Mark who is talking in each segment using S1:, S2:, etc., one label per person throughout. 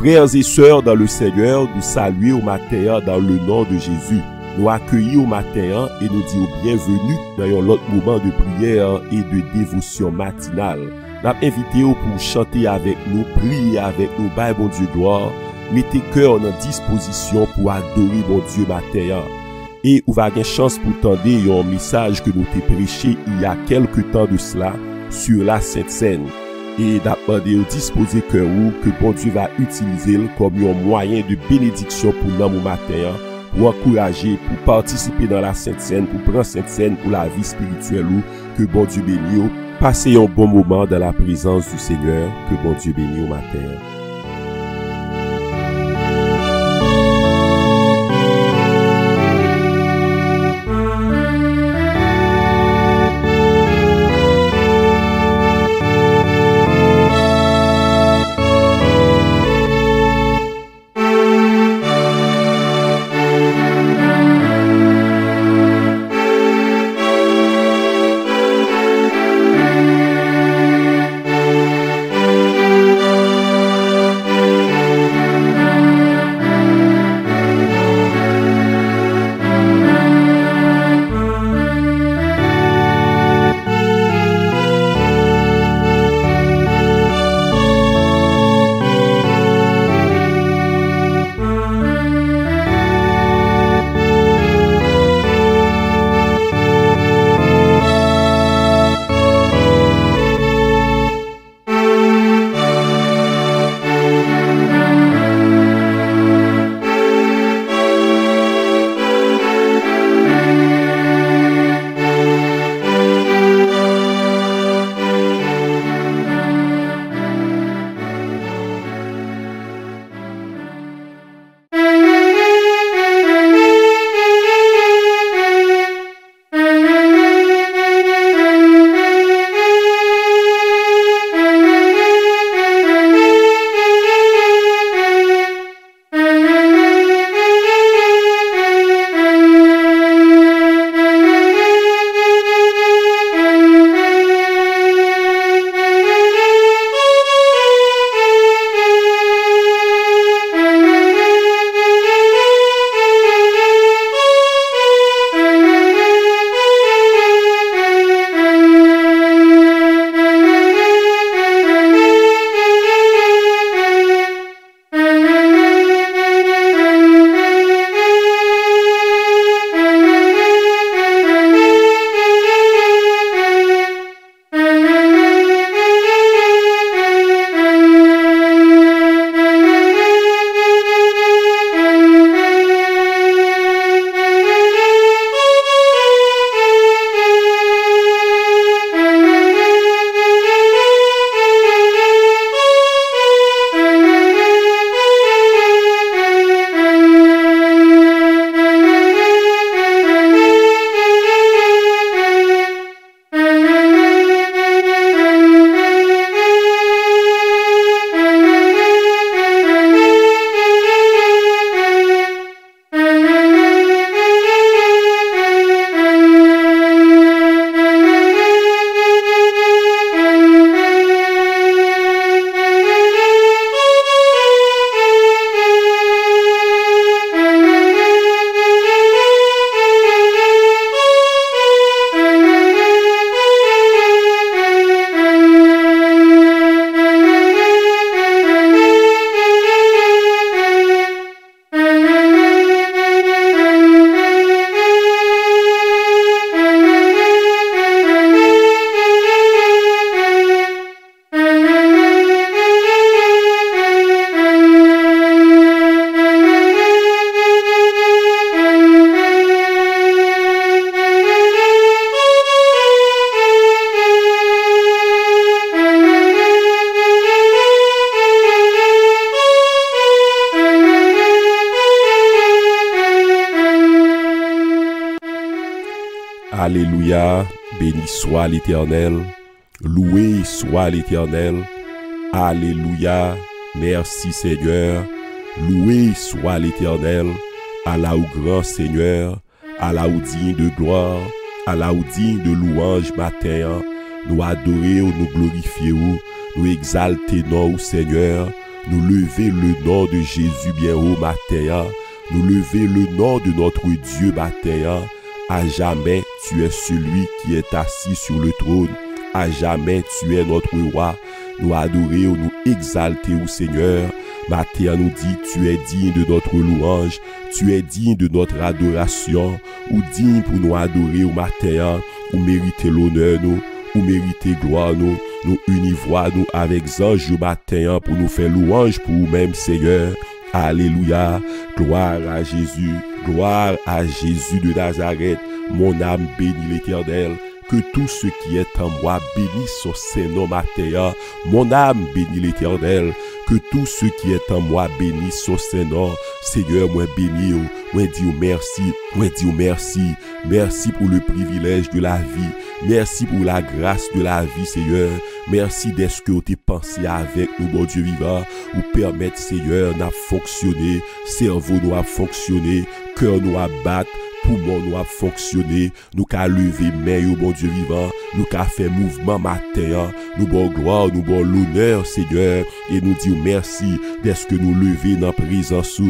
S1: Frères et sœurs dans le Seigneur, nous saluons au matin dans le nom de Jésus. Nous accueillons au matin et nous disons bienvenue dans un autre moment de prière et de dévotion matinale. Nous avons invité pour chanter avec nous, prier avec nous, Bible bon Dieu gloire, mettez cœur en disposition pour adorer mon Dieu matin. Et vous avez une chance pour tendre un message que nous t'ai prêché il y a quelques temps de cela sur la Sainte Seine. Et d'apprendre à disposer cœur que bon Dieu va utiliser comme un moyen de bénédiction pour nous matin, pour encourager, pour participer dans la Sainte Seine, pour prendre Sainte Seine pour la vie spirituelle que bon Dieu bénisse. Passez un bon moment dans la présence du Seigneur, que bon Dieu bénisse au matin. Alléluia, béni soit l'Éternel, loué soit l'Éternel. Alléluia, merci Seigneur, loué soit l'Éternel, Allah au grand Seigneur, Allah au digne de gloire, Allah au digne de louange matin. Nous adorer, nous glorifier, nous exalter non Seigneur, nous lever le nom de Jésus bien haut matin, nous lever le nom de notre Dieu matin. À jamais, tu es celui qui est assis sur le trône. À jamais, tu es notre roi. Nous adorer ou nous exalter au Seigneur. Matin nous dit, tu es digne de notre louange. Tu es digne de notre adoration. Ou digne pour nous adorer au matin. Ou mériter l'honneur nous. Ou mériter gloire nous. Nous univoi nous avec anges au matin pour nous faire louange pour nous-mêmes, Seigneur. Alléluia, gloire à Jésus de Nazareth. Mon âme bénit l'Éternel. Que tout ce qui est en moi bénisse son Saint-Nom matin. Mon âme bénit l'Éternel. Que tout ce qui est en moi bénisse son Saint-Nom. Seigneur, moi bénis, moi dis merci. Merci pour le privilège de la vie. Merci pour la grâce de la vie, Seigneur. Merci d'être que tu pensé avec nous, bon Dieu vivant, ou permettre, Seigneur, n'a fonctionner, cerveau nous a fonctionné, cœur nous a battre, poumon nous a fonctionné, nous qu'a lever main au bon Dieu vivant, nous qu'a fait mouvement matin, nous bon gloire, nous bon l'honneur, Seigneur, et nous disons merci d'être que nous lever dans la présence,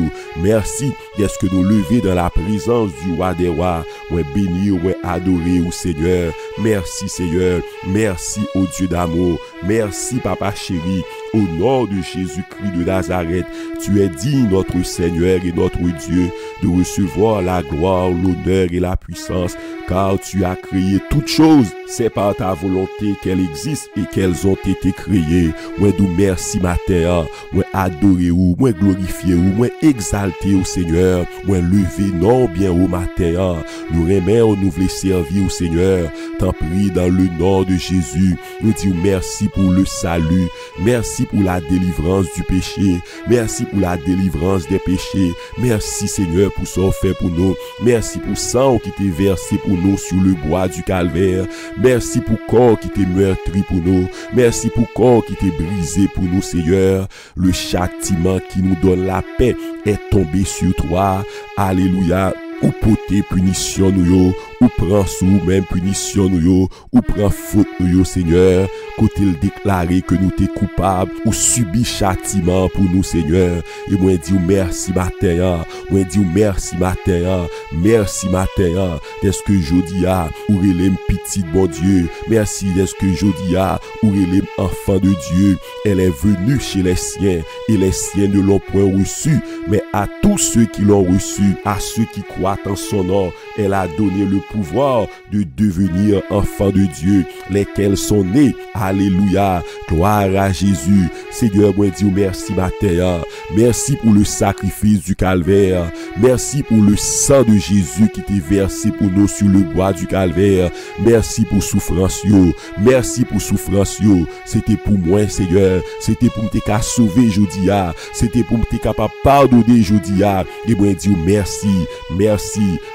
S1: merci d'être que nous lever dans la présence du roi des rois, moi béni, moi adoré au Seigneur, merci Seigneur, merci au Dieu d'amour, merci Papa chéri, au nom de Jésus-Christ de Nazareth, tu es digne notre Seigneur et notre Dieu de recevoir la gloire, l'honneur et la puissance, car tu as créé toutes choses. C'est par ta volonté qu'elles existent et qu'elles ont été créées. Moi, nous merci matin, moi adorer ou, moi glorifier ou, moi exalter au Seigneur, moi lever non bien au matin. Nous remercions, nous voulons servir au Seigneur. T'en prie dans le nom de Jésus. Nous disons merci pour le salut, merci pour la délivrance du péché, merci pour la délivrance des péchés. Merci Seigneur pour ce fait pour nous. Merci pour sang qui t'est versé pour nous sur le bois du calvaire. Merci pour corps qui t'est meurtri pour nous. Merci pour corps qui t'est brisé pour nous, Seigneur. Le châtiment qui nous donne la paix est tombé sur toi. Alléluia. Ou poter punition nous yo, ou prend sous même punition nous yo, ou prend faute nous yo, Seigneur. Côté le déclarer que nous t'es coupable, ou subit châtiment pour nous, Seigneur. Et moi dis merci matin, merci matin, d'est-ce que jodi a, ou relève petit bon Dieu. Merci d'est-ce que jodi a, ou relève enfant de Dieu. Elle est venue chez les siens, et les siens ne l'ont point reçu, mais à tous ceux qui l'ont reçu, à ceux qui croient en son nom, elle a donné le pouvoir de devenir enfants de Dieu, lesquels sont nés. Alléluia, gloire à Jésus. Seigneur, moi dis merci matin. Merci pour le sacrifice du calvaire. Merci pour le sang de Jésus qui t'est versé pour nous sur le bois du calvaire. Merci pour souffrance yo. Merci pour souffrance yo. C'était pour moi, Seigneur. C'était pour me te sauver jodia. C'était pour me te capable pardonner jodia. Et moi dis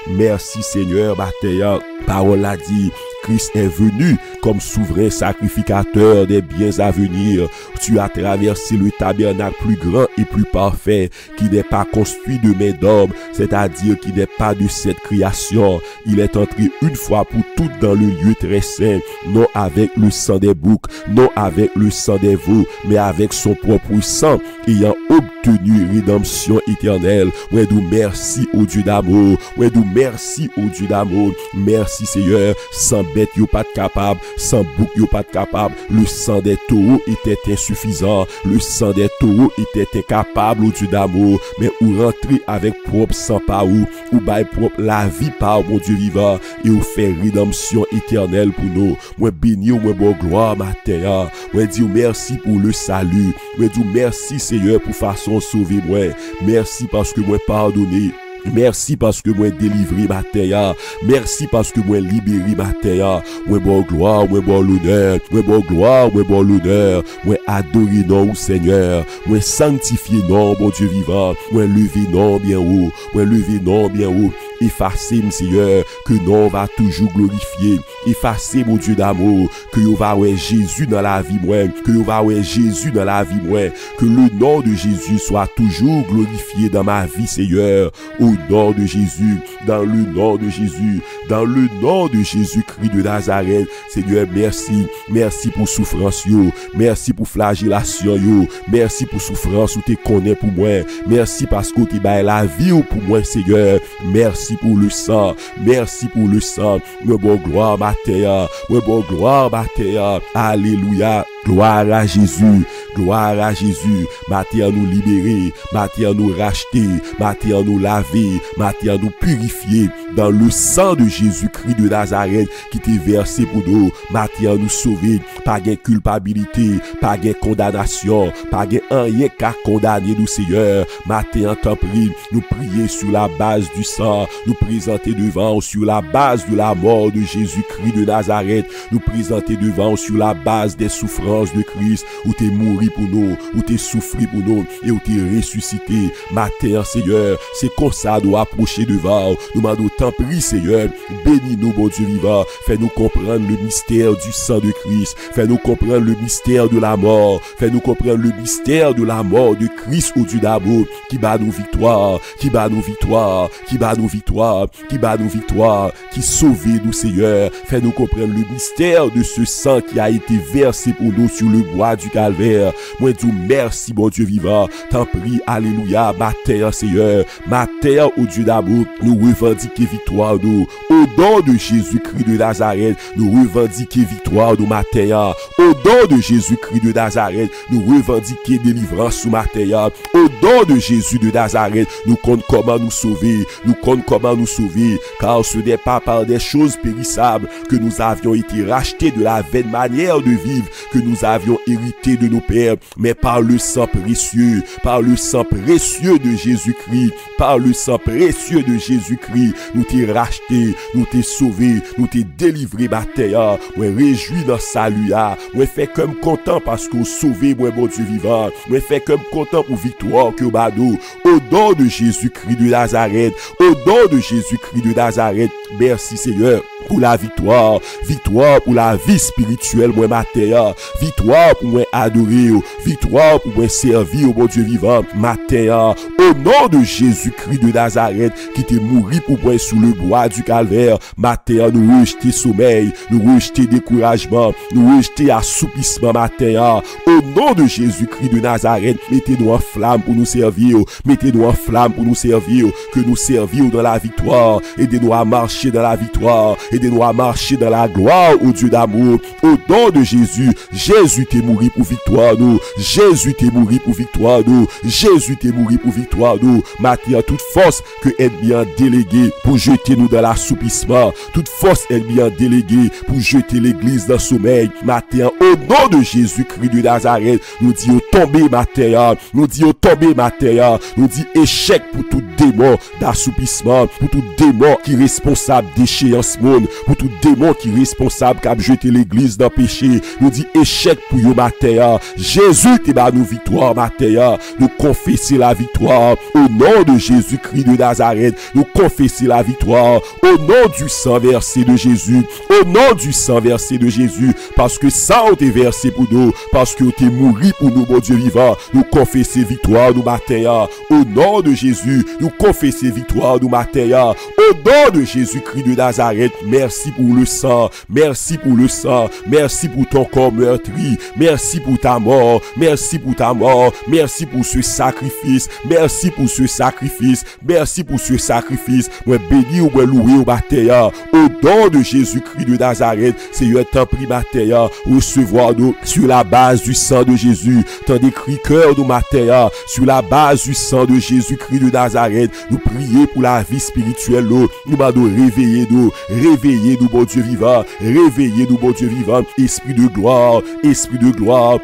S1: merci Seigneur matin. Parole a dit, Christ est venu comme souverain sacrificateur des biens à venir. Tu as traversé le tabernacle plus grand et plus parfait, qui n'est pas construit de main d'homme, c'est-à-dire qui n'est pas de cette création. Il est entré une fois pour toutes dans le lieu très saint, non avec le sang des boucs, non avec le sang des veaux, mais avec son propre sang, ayant obtenu rédemption éternelle. Ouais, nous merci au Dieu d'amour. Ouais, nous merci au Dieu d'amour. Merci Seigneur. Sans bête yo pas capable, sans bouc yo pas capable. Le sang des taureaux était insuffisant. Le sang des taureaux était incapable au Dieu d'amour. Mais ou rentrer avec propre sang par ou bail propre la vie par mon Dieu vivant et ou faire rédemption éternelle pour nous. Moi béni ou moi bon gloire matin. Moi dis merci pour le salut. Moi dis merci Seigneur pour façon sauver moi. Merci parce que moi pardonné. Merci parce que moi délivré matin. Merci parce que moi libéré matin. Moi bon gloire, moi bon l'honneur. Moi bon gloire, moi bon l'honneur. Moi adoré non Seigneur. Moi sanctifié non bon Dieu vivant. Moi levé non bien haut. Moi levé non bien haut. Effacez, Seigneur, que non va toujours glorifier. Effacez, mon Dieu d'amour, que vous va ouais Jésus dans la vie, moi, que vous va ouais Jésus dans la vie, moi, que le nom de Jésus soit toujours glorifié dans ma vie, Seigneur, au nom de Jésus, dans le nom de Jésus, dans le nom de Jésus-Christ de Nazareth. Seigneur, merci, merci pour souffrance, yo, merci pour flagellation, yo, merci pour souffrance où tu connais pour moi, merci parce que tu bailles la vie pour moi, Seigneur, merci pour le sang, merci pour le sang, me bon gloire ma terre, me bon gloire ma terre, alléluia. Gloire à Jésus, gloire à Jésus. Matin nous libérer, matin nous racheter, matin nous laver, matin nous purifier dans le sang de Jésus-Christ de Nazareth qui t'est versé pour nous. Matin nous sauver, pas de culpabilité, pas de condamnation, pas de rien qu'à condamner nous, Seigneur. Matin t'en prie, nous prier sur la base du sang, nous présenter devant sur la base de la mort de Jésus-Christ de Nazareth, nous présenter devant sur la base des souffrances de Christ, où t'es mouru pour nous, où t'es souffri pour nous, et où t'es ressuscité. Matin, Seigneur, c'est comme ça nous approcher devant. Nous demandons tant prie, Seigneur, bénis-nous, bon Dieu vivant, fais-nous comprendre le mystère du sang de Christ, fais-nous comprendre le mystère de la mort, fais-nous comprendre le mystère de la mort de Christ au Dieu d'amour, qui bat nos victoires, qui bat nos victoires, qui bat nos victoires, qui bat nos victoires, qui sauve nous, Seigneur, fais-nous comprendre le mystère de ce sang qui a été versé pour nous sur le bois du calvaire. Moi, dis merci, bon Dieu vivant. T'en prie, alléluia, ma terre, Seigneur, ma terre, au Dieu d'amour, nous revendiquons victoire, nous. Au nom de Jésus-Christ de Nazareth, nous revendiquons victoire, nous, ma terre. Au nom de Jésus-Christ de Nazareth, nous revendiquons délivrance sous ma terre. Au nom de Jésus de Nazareth, nous comptons comment nous sauver, nous comptons comment nous sauver, car ce n'est pas par des choses périssables que nous avions été rachetés de la vaine manière de vivre que nous avions hérité de nos pères, mais par le sang précieux, par le sang précieux de Jésus-Christ, par le sang précieux de Jésus-Christ, nous t'es racheté, nous t'es sauvé, nous t'es délivré, ma terre. Moi, réjouis dans salut, moi, fais comme content parce qu'on sauvé, moi, bon Dieu vivant, moi, fais comme content pour victoire que bado, au nom de Jésus-Christ de Nazareth, au nom de Jésus-Christ de Nazareth, merci, Seigneur, pour la victoire, victoire pour la vie spirituelle, moi, ma terre, victoire pour moi adorer, victoire pour moi servir au bon Dieu vivant, ma terre, au nom de Jésus-Christ de Nazareth, qui t'est mouru pour moi sous le bois du calvaire, ma terre, nous rejeter sommeil, nous rejeter découragement, nous rejeter assoupissement, ma terre, au nom de Jésus-Christ de Nazareth, mettez-nous en flamme pour nous servir, mettez-nous en flamme pour nous servir, que nous servions dans la victoire, aidez-nous à marcher dans la victoire, aidez-nous à marcher dans la gloire, au Dieu d'amour, au nom de Jésus. Jésus t'est mouru pour victoire, nous. Jésus t'est mouru pour victoire, nous. Jésus t'est mouru pour victoire, nous. Matin, toute force que ennemi a délégué pour jeter nous dans l'assoupissement, toute force ennemi a délégué pour jeter l'église dans le sommeil. Matin, au nom de Jésus-Christ de Nazareth, nous disons tomber, matin, nous disons tomber, matin, nous disons échec pour tout démon d'assoupissement, pour tout démon qui est responsable d'échéance monde, pour tout démon qui est responsable qu'a jeté l'église dans le péché. Nous dit échec pour yo matin. Jésus te bat nous victoire matin. Nous confesser la victoire au nom de Jésus-Christ de Nazareth. Nous confesser la victoire au nom du sang versé de Jésus. Au nom du sang versé de Jésus. Parce que ça a été versé pour nous. Parce que tu es mouru pour nous, mon Dieu vivant. Nous confesser victoire nous matin. Au nom de Jésus. Nous confesser victoire nous matin. Au nom de Jésus-Christ de Nazareth. Merci pour le sang. Merci pour le sang. Merci pour ton corps meurtri. Merci pour ta mort. Merci pour ta mort. Merci pour ce sacrifice. Merci pour ce sacrifice. Merci pour ce sacrifice. Moi béni ou moi loué au matin. Au nom de Jésus-Christ de Nazareth. Seigneur, t'en prie matin. Recevoir nous sur la base du sang de Jésus. T'en décrit cœur nous matin. Sur la base du sang de Jésus-Christ de Nazareth. Nous prier pour la vie spirituelle. Nous m'adorons réveillez-nous, bon Dieu vivant, réveillez-nous, bon Dieu vivant, esprit de gloire,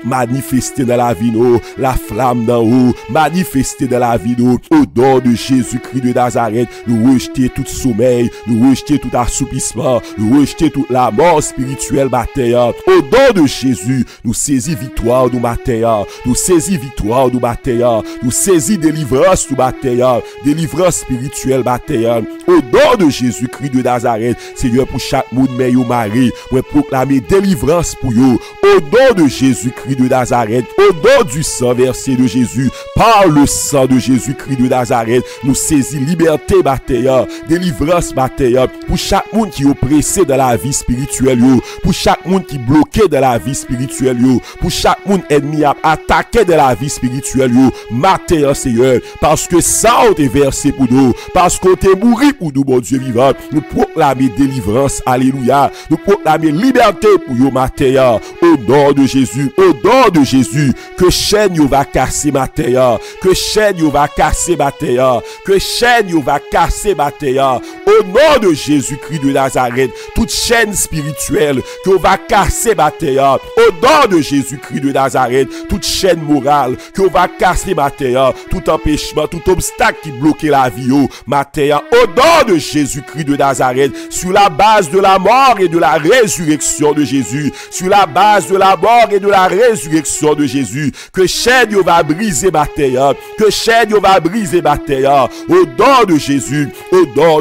S1: manifestez dans la vie, nous, la flamme d'en haut, manifestez dans la vie, nous, au nom de Jésus-Christ de Nazareth, nous rejetons tout sommeil, nous rejetons tout assoupissement, nous rejetons toute la mort spirituelle, matin, au nom de Jésus, nous saisissons victoire, nous, matin, nous saisissons victoire, nous, matin, nous saisissons délivrance, nous, matin, délivrance spirituelle, matin, au nom de Jésus-Christ de Nazareth, Seigneur, pour chaque monde, mais yo Marie, moi proclamer délivrance pour yo, au nom de Jésus-Christ de Nazareth, au nom du sang versé de Jésus, par le sang de Jésus-Christ de Nazareth, nous saisissons liberté, matin, délivrance, matin, pour chaque monde qui est oppressé dans la vie spirituelle, yo, pour chaque monde qui est bloqué dans la vie spirituelle, yo, pour chaque monde ennemi à attaquer dans la vie spirituelle, yo, matin, Seigneur, parce que ça a été versé pour nous, parce qu'on t'est mouru pour nous, mon Dieu vivant, nous proclamer délivrance, alléluia, nous proclamer liberté pour yo, matin, au nom de Jésus, que chaîne yo va casser, matin, que chaîne yo va casser, matin, que chaîne yo va casser, matin, au nom de Jésus-Christ de Nazareth, toute chaîne spirituelle que on va casser, matin, au nom de Jésus-Christ de Nazareth, toute chaîne morale que on va casser, matin, tout empêchement, tout obstacle qui bloque la vie, matin, au nom de Jésus-Christ de Nazareth, sur la base de la mort et de la résurrection de Jésus, sur la base de la mort et de la résurrection de Jésus, que chaîne yo va briser, matin, que chaîne yo va briser, matin, au nom de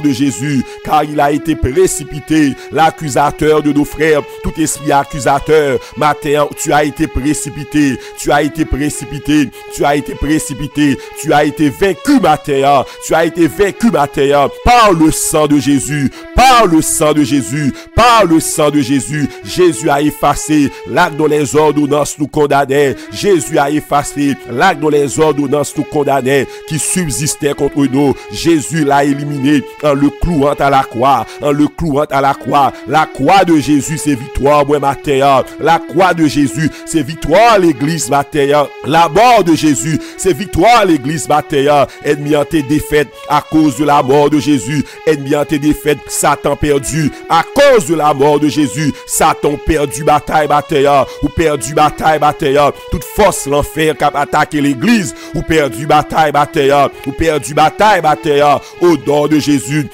S1: Jésus, car il a été précipité, l'accusateur de nos frères, tout esprit accusateur, matin, tu as été précipité, tu as été vaincu, matin, par le sang de Jésus, Jésus a effacé l'acte dont les ordonnances nous condamnaient, l'acte dont les ordonnances nous condamnaient, qui subsistait contre nous, Jésus l'a éliminé en le clouant à la croix, la croix de Jésus c'est victoire, moi matin, la croix de Jésus c'est victoire l'église matin, la mort de Jésus c'est victoire l'église matin, ennemi a été défaite à cause de la mort de Jésus, ennemi a été défaite, Satan perdu à cause de la mort de Jésus, Satan perdu bataille matin, ou perdu bataille matin, toute force l'enfer qui a attaqué l'église, ou perdu bataille matin, au nom de Jésus,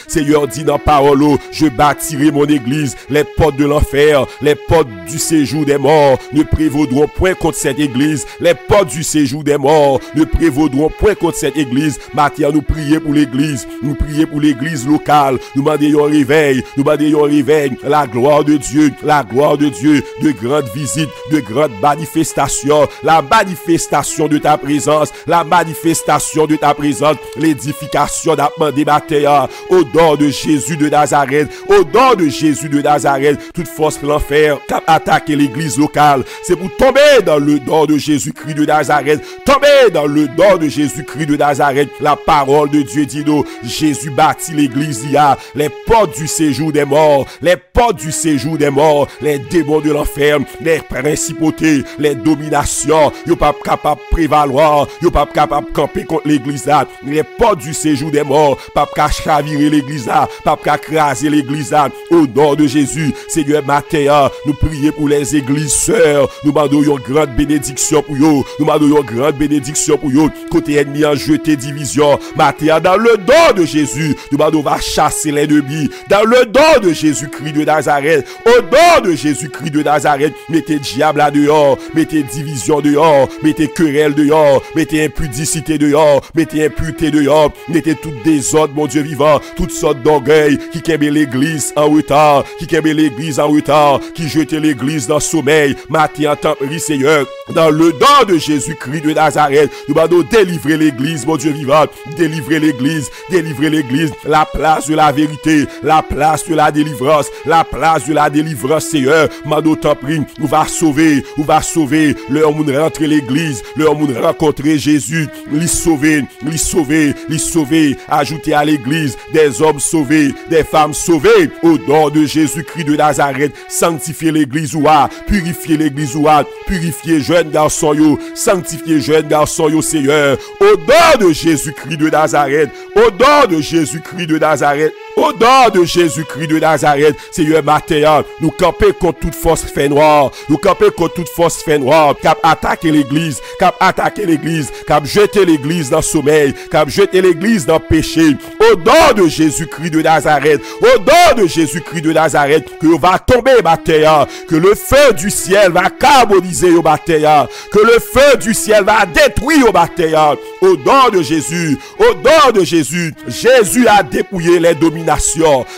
S1: Seigneur dit dans parole, je bâtirai mon église, les portes de l'enfer, les portes du séjour des morts ne prévaudront point contre cette église, les portes du séjour des morts ne prévaudront point contre cette église. Maintenant nous prions pour l'église, locale, nous demandons un réveil, la gloire de Dieu, de grandes visites, de grandes manifestations, la manifestation de ta présence, l'édification d'appeler matin, au nom de Jésus de Nazareth, toute force de l'enfer qui a attaqué l'église locale, c'est pour tomber dans le nom de Jésus-Christ de Nazareth, la parole de Dieu dit nous, Jésus bâtit l'église, les portes du séjour des morts, les démons de l'enfer, les principautés, les dominations, yo pas capable prévaloir, yo pas capable camper contre l'église là, les portes du séjour des morts, pas chavirer l'église là, pas craser l'église là, au nom de Jésus. Seigneur matin, nous prions pour les églises sœurs, nous demandons une grande bénédiction pour eux, côté ennemi en jeté division, matin, dans le nom de Jésus, nous demandons va chasser l'ennemi, dans le nom de Jésus-Christ de Nazareth, au nom de Jésus-Christ de Nazareth, mettez diable là dehors, mettez division dehors, mettez querelle dehors, mettez impudicité dehors, mettez impureté dehors, mettez tout désordre, mon Dieu vivant, toutes sortes d'orgueil qui kembe l'église en retard, qui jette l'église dans le sommeil, matin en temps, Seigneur, dans le nom de Jésus-Christ de Nazareth, nous allons délivrer l'église, mon Dieu vivant, délivrer l'église, la place de la vérité, la place de la délivrance, Seigneur, mando t'en prie, nous va sauver, leur monde rentrer l'église, leur monde rencontrer Jésus, lui sauver, ajouter à l'église des hommes sauvés, des femmes sauvées, au nom de Jésus-Christ de Nazareth, sanctifier l'église purifier l'église purifier jeunes garçons sanctifier jeunes garçons Seigneur, au nom de Jésus-Christ de Nazareth, Au nom de Jésus-Christ de Nazareth, Seigneur, matin, nous camper contre toute force fait noire. Nous camper contre toute force fait noire. Cap attaquer l'église. Cap attaquer l'église. Cap jeter l'église dans le sommeil. Cap jeter l'église dans le péché. Au nom de Jésus-Christ de Nazareth. Au nom de Jésus-Christ de Nazareth. Que va tomber matin. Que le feu du ciel va carboniser au matin. Que le feu du ciel va détruire au matin. Au nom de Jésus. Au nom de Jésus. Jésus a dépouillé les dominations.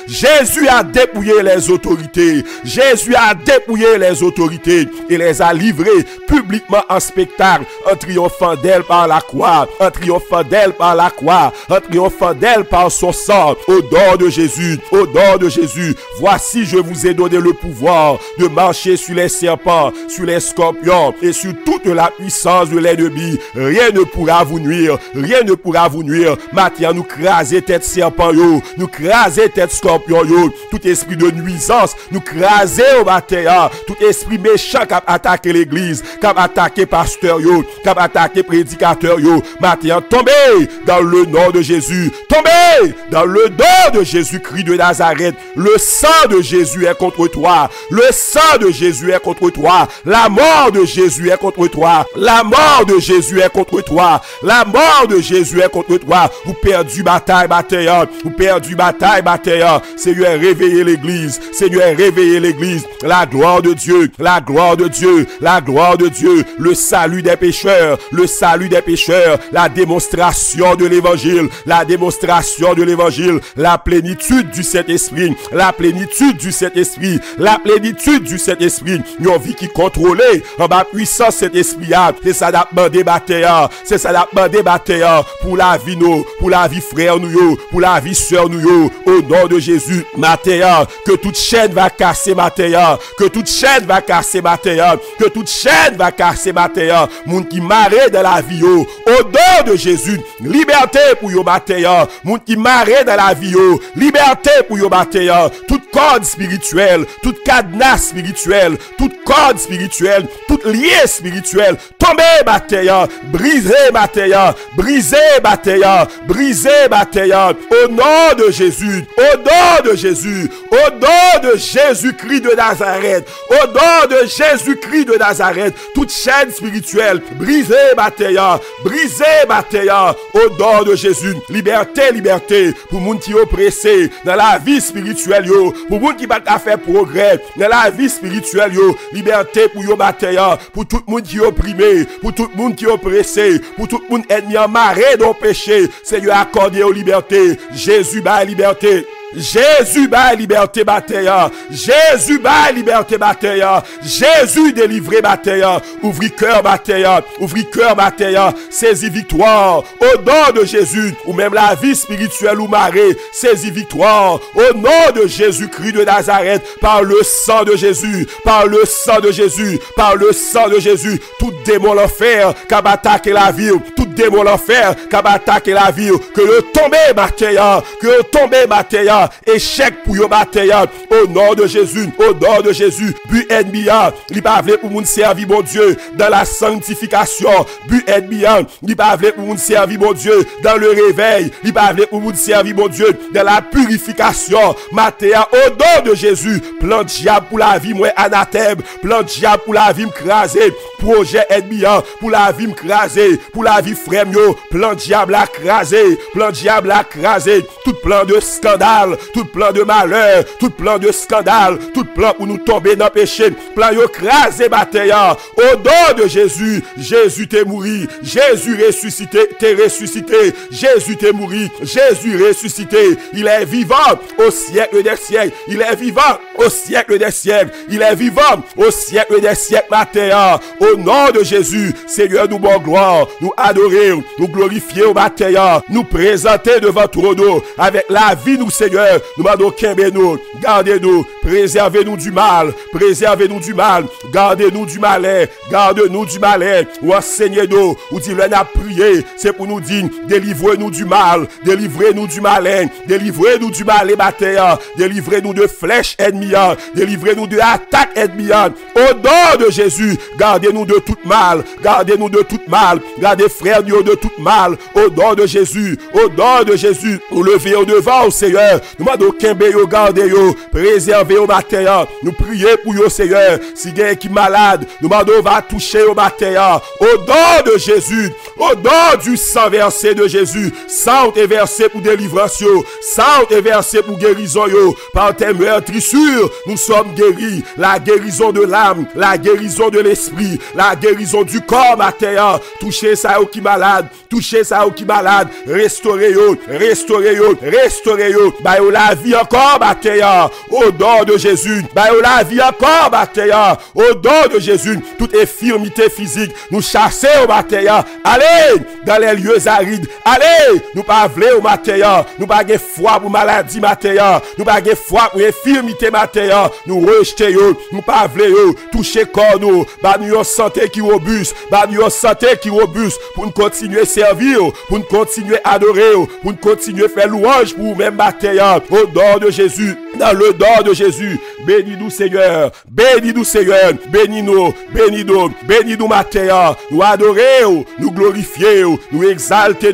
S1: Jésus a dépouillé les autorités. Jésus a dépouillé les autorités et les a livrées publiquement en spectacle, en triomphant d'elle par la croix, en triomphant d'elle par la croix, en triomphant d'elle par son sang. Au nom de Jésus, au nom de Jésus, voici je vous ai donné le pouvoir de marcher sur les serpents, sur les scorpions et sur toute la puissance de l'ennemi. Rien ne pourra vous nuire, rien ne pourra vous nuire. Maintenant, nous craser tête serpent yo, nous craser tête scorpion yo, tout esprit de nuisance, nous craser au matin, tout esprit méchant qui a attaqué l'église, qui a attaqué pasteur yo, qui a attaqué prédicateur yo, maintenant tombez dans le nom de Jésus, tombez dans le nom de Jésus-Christ de Nazareth. Le sang de Jésus est contre toi, le sang de Jésus est contre toi, la mort de Jésus est contre toi, la mort de Jésus est contre toi, la mort de Jésus est contre toi. Vous perdez bataille, bataille, vous perdez bataille, bataille. Seigneur, réveillez l'église, Seigneur, réveillez l'église. La gloire de Dieu, la gloire de Dieu, la gloire de Dieu, le salut des pécheurs, le salut des pécheurs, la démonstration de l'évangile, la démonstration de l'évangile, la plénitude du Saint-Esprit, la plénitude du Saint-Esprit, la plénitude du Saint-Esprit. Une vie qui contrôlée en bas puissance Saint-Esprit, c'est ça d'a demandé bataille, c'est ça d'a demandé bataille pour la vie nous, pour la vie frère nous, pour la vie sœur nous, au nom de Jésus. Matin, que toute chaîne va casser matin, que toute chaîne va casser matin, que toute chaîne va casser matin. Moun qui marre dans la vie au nom de Jésus, liberté pour yo matin. Moun qui marre dans la vie liberté pour yo matin. Toute corde spirituelle, toute cadenas spirituel, toute corde spirituelle, toute lien spirituel, tombez matin, brisez matin, brisez matin, brisez matin. Au nom de Jésus, au nom de Jésus, au nom de Jésus-Christ de Nazareth, au nom de Jésus-Christ de Nazareth, toute chaîne spirituelle, brisez matin, brisez matin. Au nom de Jésus, liberté, liberté pour moun qui oppressé dans la vie spirituelle yo, pour moun qui va faire progrès dans la vie spirituelle yo, liberté pour yo matin, pour tout moun qui opprimé, pour tout moun qui oppressé, pour tout moun ennemi en marée dans péché. Seigneur, accordez aux liberté. Jésus ba liberté. Jésus ba liberté bataille. Jésus ba liberté bataille. Jésus délivré bataille. Ouvri cœur bataille. Ouvri cœur bataille. Saisis victoire. Au nom de Jésus. Ou même la vie spirituelle ou marée. Saisis victoire. Au nom de Jésus-Christ de Nazareth. Par le sang de Jésus. Par le sang de Jésus. Par le sang de Jésus. Tout démon l'enfer qui a attaqué la vie. Tout démon l'enfer qui a attaqué la vie. Que le tomber bataille. Que le tomber bataille. Échec pour yo bataille au nom de Jésus, au nom de Jésus. But ennemi, li pa vle pour moun servi bon Dieu dans la sanctification. But ennemi, li pa vle pour moun servi bon Dieu dans le réveil. Li pa vle pour moun servi bon Dieu dans la purification. Matin, au nom de Jésus, plan diable pour la vie moi anathème, plan diable pour la vie m'craser, projet ennemi pour la vie m'craser, pour la vie frère yo, plan diable à craser, plan diable à craser, tout plan de scandale, tout plan de malheur, tout plan de scandale, tout plan pour nous tomber dans le péché, plan yo crasé bataille. Au nom de Jésus, Jésus t'est mouru, Jésus ressuscité, t'es ressuscité, Jésus t'est mouru, Jésus ressuscité, il est vivant au siècle des siècles, il est vivant au siècle des siècles, il est vivant au siècle des siècles matin. Au nom de Jésus, Seigneur, nous bon gloire, nous adorer, nous glorifier au matin, nous présenter devant ton nom avec la vie nous Seigneur, nous demandons nous, gardez-nous, préservez-nous du mal, préservez-nous du mal, gardez-nous du malin, garde-nous du malin, ou enseignez-nous, ou dis-le n'a prié, c'est pour nous dire, délivrez-nous du mal, délivrez-nous du malin, délivrez-nous du mal et bataille, délivrez-nous de flèches ennemies, délivrez-nous de attaques ennemies, au nom de Jésus, gardez-nous de tout mal, gardez-nous de tout mal, gardez frères nous de tout mal, au nom de Jésus, au nom de Jésus, nous levez au devant, Seigneur, Nous demandons qu'embe yo garde yo, préserver au matin. Nous prions pour yo Seigneur. Si quelqu'un qui est malade, nous demandons va toucher au matin. Au nom de Jésus, au nom du sang versé de Jésus, sang est versé pour délivrance yo, sang est versé pour guérison yo. Par tes meurtrissures, nous sommes guéris. La guérison de l'âme, la guérison de l'esprit, la guérison du corps matin. Touchez ça qui est malade, touchez ça qui est malade, restaurez yo, restaurez yo, restaurez yo. Bah yo la vie encore matin. Au nom de Jésus, bah yo la vie encore matin. Au nom de Jésus, toute infirmité physique, nous chasser au matin. Allez dans les lieux arides, allez, nous pas vle au matin, nous pas de foi pour maladie matin, nous pas de foi pour infirmité matin, nous rejeter yo, nous pas vle yo, toucher corps nous, bah nous une santé qui robuste, bah nous une santé qui robuste pour nous continuer servir, pour nous continuer adorer, pour nous continuer faire louange pour même matin, au nom de Jésus, dans le nom de Jésus. Bénis-nous Seigneur, bénis-nous Seigneur, bénis-nous, bénis-nous, bénis-nous matin, nous adorer, nous glorifier, nous exalter,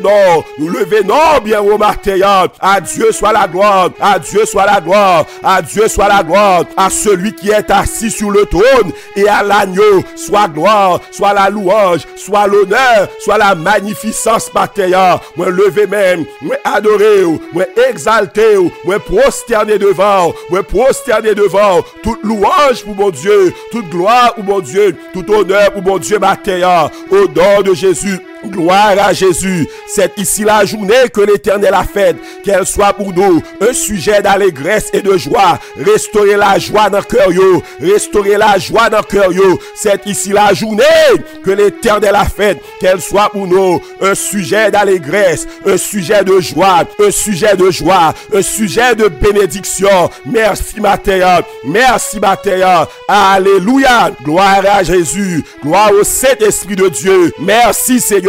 S1: nous lever bien au matin. À Dieu soit la gloire, à Dieu soit la gloire, à Dieu soit la gloire, à celui qui est assis sur le trône et à l'agneau, soit gloire, soit la louange, soit l'honneur, soit la magnificence matin. Moi lever même, moi adorer, moi exalter, moi prosterner devant, toute louange pour mon Dieu, toute gloire pour mon Dieu, tout honneur pour mon Dieu matin. Au nom de Jésus. Gloire à Jésus. C'est ici la journée que l'Éternel a faite. Qu'elle soit pour nous un sujet d'allégresse et de joie. Restaurer la joie dans le cœur yo. Restaurer la joie dans le cœur yo. C'est ici la journée que l'Éternel a faite. Qu'elle soit pour nous un sujet d'allégresse, un sujet de joie, un sujet de joie, un sujet de bénédiction. Merci matin. Merci matin. Alléluia. Gloire à Jésus. Gloire au Saint-Esprit de Dieu. Merci Seigneur.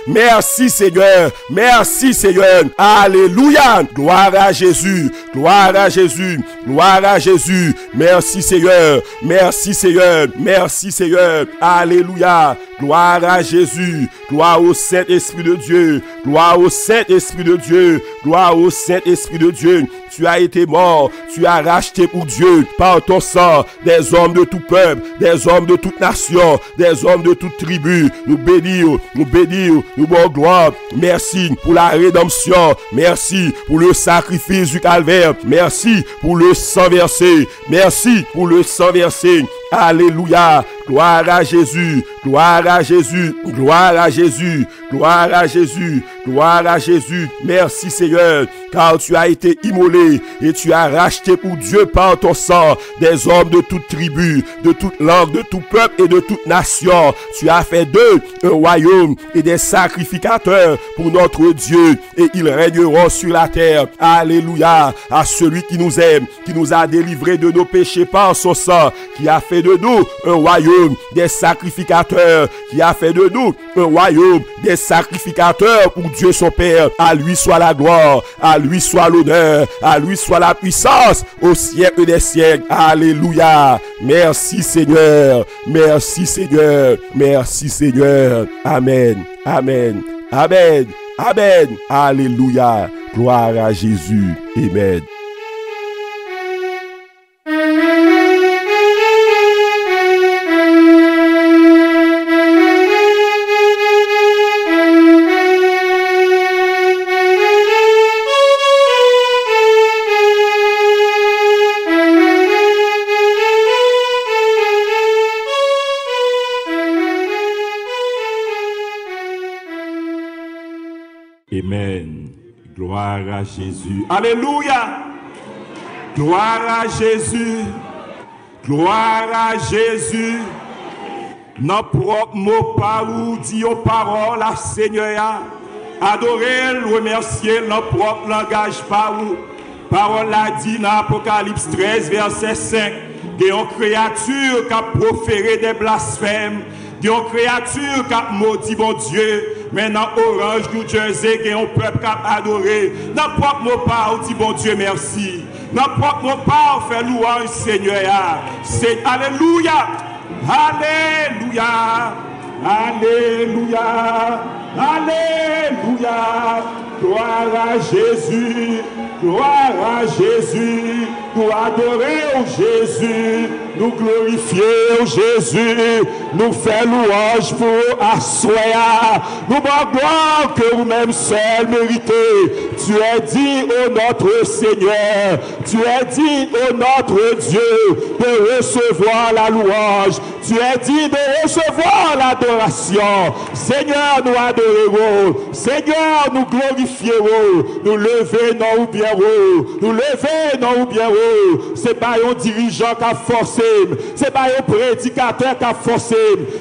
S1: Merci Seigneur, merci Seigneur, alléluia, gloire à Jésus, gloire à Jésus, gloire à Jésus, merci Seigneur, merci Seigneur, merci Seigneur, alléluia, gloire à Jésus, gloire au Saint-Esprit de Dieu, gloire au Saint-Esprit de Dieu, gloire au Saint-Esprit de Dieu. Tu as été mort, tu as racheté pour Dieu par ton sang des hommes de tout peuple, des hommes de toute nation, des hommes de toute tribu. Nous bénir, nous bon gloire. Merci pour la rédemption, merci pour le sacrifice du calvaire, merci pour le sang versé, merci pour le sang versé. Alléluia, gloire à Jésus, gloire à Jésus, gloire à Jésus, gloire à Jésus, gloire à Jésus. Merci Seigneur, car tu as été immolé et tu as racheté pour Dieu par ton sang des hommes de toute tribu, de toute langue, de tout peuple et de toute nation. Tu as fait d'eux un royaume et des sacrificateurs pour notre Dieu et ils régneront sur la terre. Alléluia, à celui qui nous aime, qui nous a délivrés de nos péchés par son sang, qui a fait de nous un royaume des sacrificateurs, qui a fait de nous un royaume des sacrificateurs pour Dieu son Père. À lui soit la gloire, à lui soit l'honneur, à lui soit la puissance au siècle des siècles. Alléluia. Merci Seigneur, merci Seigneur, merci Seigneur. Amen, amen, amen, amen. Alléluia. Gloire à Jésus. Amen.
S2: Amen. Gloire à Jésus. Alléluia. Gloire à Jésus. Gloire à Jésus. Nos propres mots par où dit aux paroles à Seigneur. Adorer, remercier nos propres langage par où. Parole l'a dit dans Apocalypse 13, verset 5. Il y a une créature qui a proféré des blasphèmes. Il y a une créature qui a maudit mon Dieu. Mais dans Orange, New Jersey, il y a un peuple qui a adoré. Dans le propre mot par, on dit bon Dieu merci. Dans le propre mot par, on fait louange Seigneur. C'est Alléluia. Alléluia. Alléluia. Alléluia. Gloire à Jésus. gloire à Jésus, nous adorons Jésus, nous glorifions Jésus, nous faisons louange pour assoya, nous bon gloire que vous-même seul méritez. Tu es digne, ô notre Seigneur, tu es digne, ô notre Dieu, de recevoir la louange, tu es digne de recevoir l'adoration. Seigneur, nous adorons, Seigneur, nous glorifierons, nous levons non ou bien haut, nous levons non ou bien haut. C'est pas un dirigeant qui a forcé, c'est pas un prédicateur qui a forcé,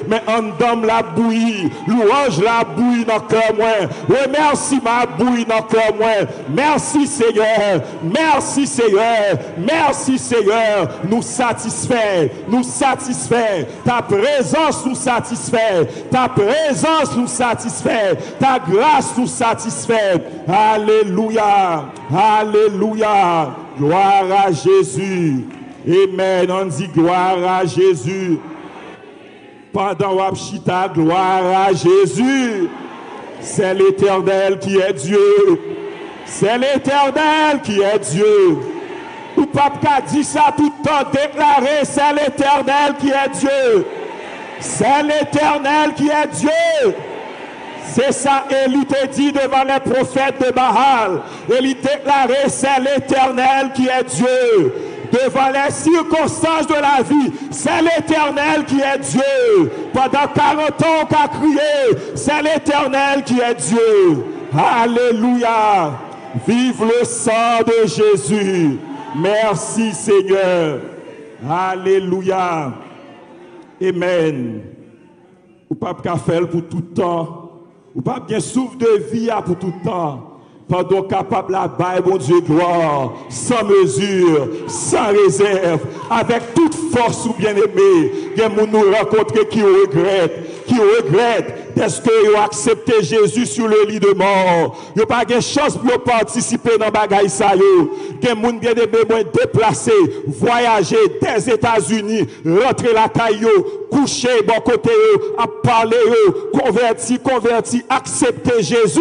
S2: mais en dame la bouillie, louange la bouillie dans le cœur moi. Remercie ma bouillie dans le cœur moi. Merci Seigneur, merci Seigneur, merci Seigneur. Nous satisfait, nous satisfait. Ta présence nous satisfait, ta présence nous satisfait, ta grâce nous satisfait. Alléluia, alléluia. Gloire à Jésus. Amen. On dit gloire à Jésus. Pendant Wapchita, gloire à Jésus. C'est l'Éternel qui est Dieu. C'est l'Éternel qui est Dieu. Ou papa dit ça tout le temps, déclaré, c'est l'Éternel qui est Dieu. C'est l'Éternel qui est Dieu. C'est ça, Élie te dit devant les prophètes de Baal. Élie déclaré, c'est l'Éternel qui est Dieu. Devant les circonstances de la vie, c'est l'Éternel qui est Dieu. Pendant 40 ans qu'a crié, c'est l'Éternel qui est Dieu. Alléluia. Vive le sang de Jésus. Merci Seigneur. Alléluia. Amen. Ou pas qu'à faire pour tout temps. Ou pas bien souffle de vie pour tout temps. Pendant capable la baille, bon Dieu, gloire, sans mesure, sans réserve, avec toute force ou bien-aimé. Il y a des gens nous rencontrer qui regrettent est-ce qu'ils ont accepté Jésus sur le lit de mort. Ils n'ont pas de chance pour participer dans le bagage. Il y a des gens bien-aimés déplacés, voyager des États-Unis, rentrer la caillou, coucher, bon côté, à parler, converti, accepter Jésus.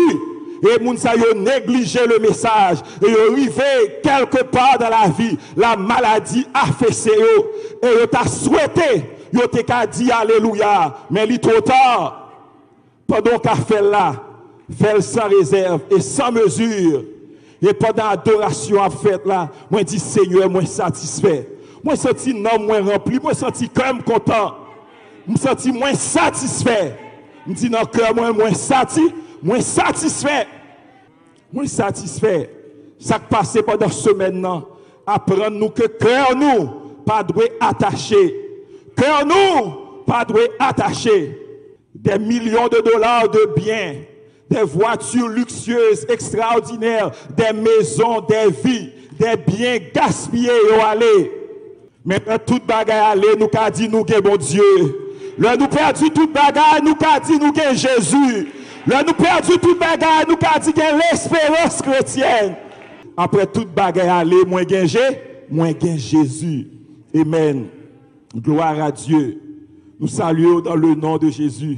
S2: Et les gens ont négligé le message. Et ils sont arrivés quelque part dans la vie. La maladie a fait ça. Et ils ont souhaité. Ils ont dit Alléluia. Mais il est trop tard. Pendant qu'on fait là, fait sans réserve et sans mesure. Et pendant l'adoration à fait là, moi dis Seigneur, moi satisfait. Moi senti non moins rempli. Moi senti quand même content. Moi senti moins satisfait. Je dis dans le cœur, moins satisfait. Moi satisfait. Ça qui passe pendant ce semaine, apprendre nous que cœur nous pas doit attacher. Cœur nous pas doit attacher. Des millions de dollars de biens, des voitures luxueuses extraordinaires, des maisons, des vies, des biens gaspillés et aller. Maintenant toute bagaille aller, nous qu'a dit nous que bon Dieu. Là nous perdu toute bagaille, nous qu'a dit nous que Jésus. Là nous perdu toute bagaille, nous qu'a dit que l'espérance chrétienne. Après toute bagaille aller, moins gain Jésus. Amen. Gloire à Dieu. Nous saluons dans le nom de Jésus.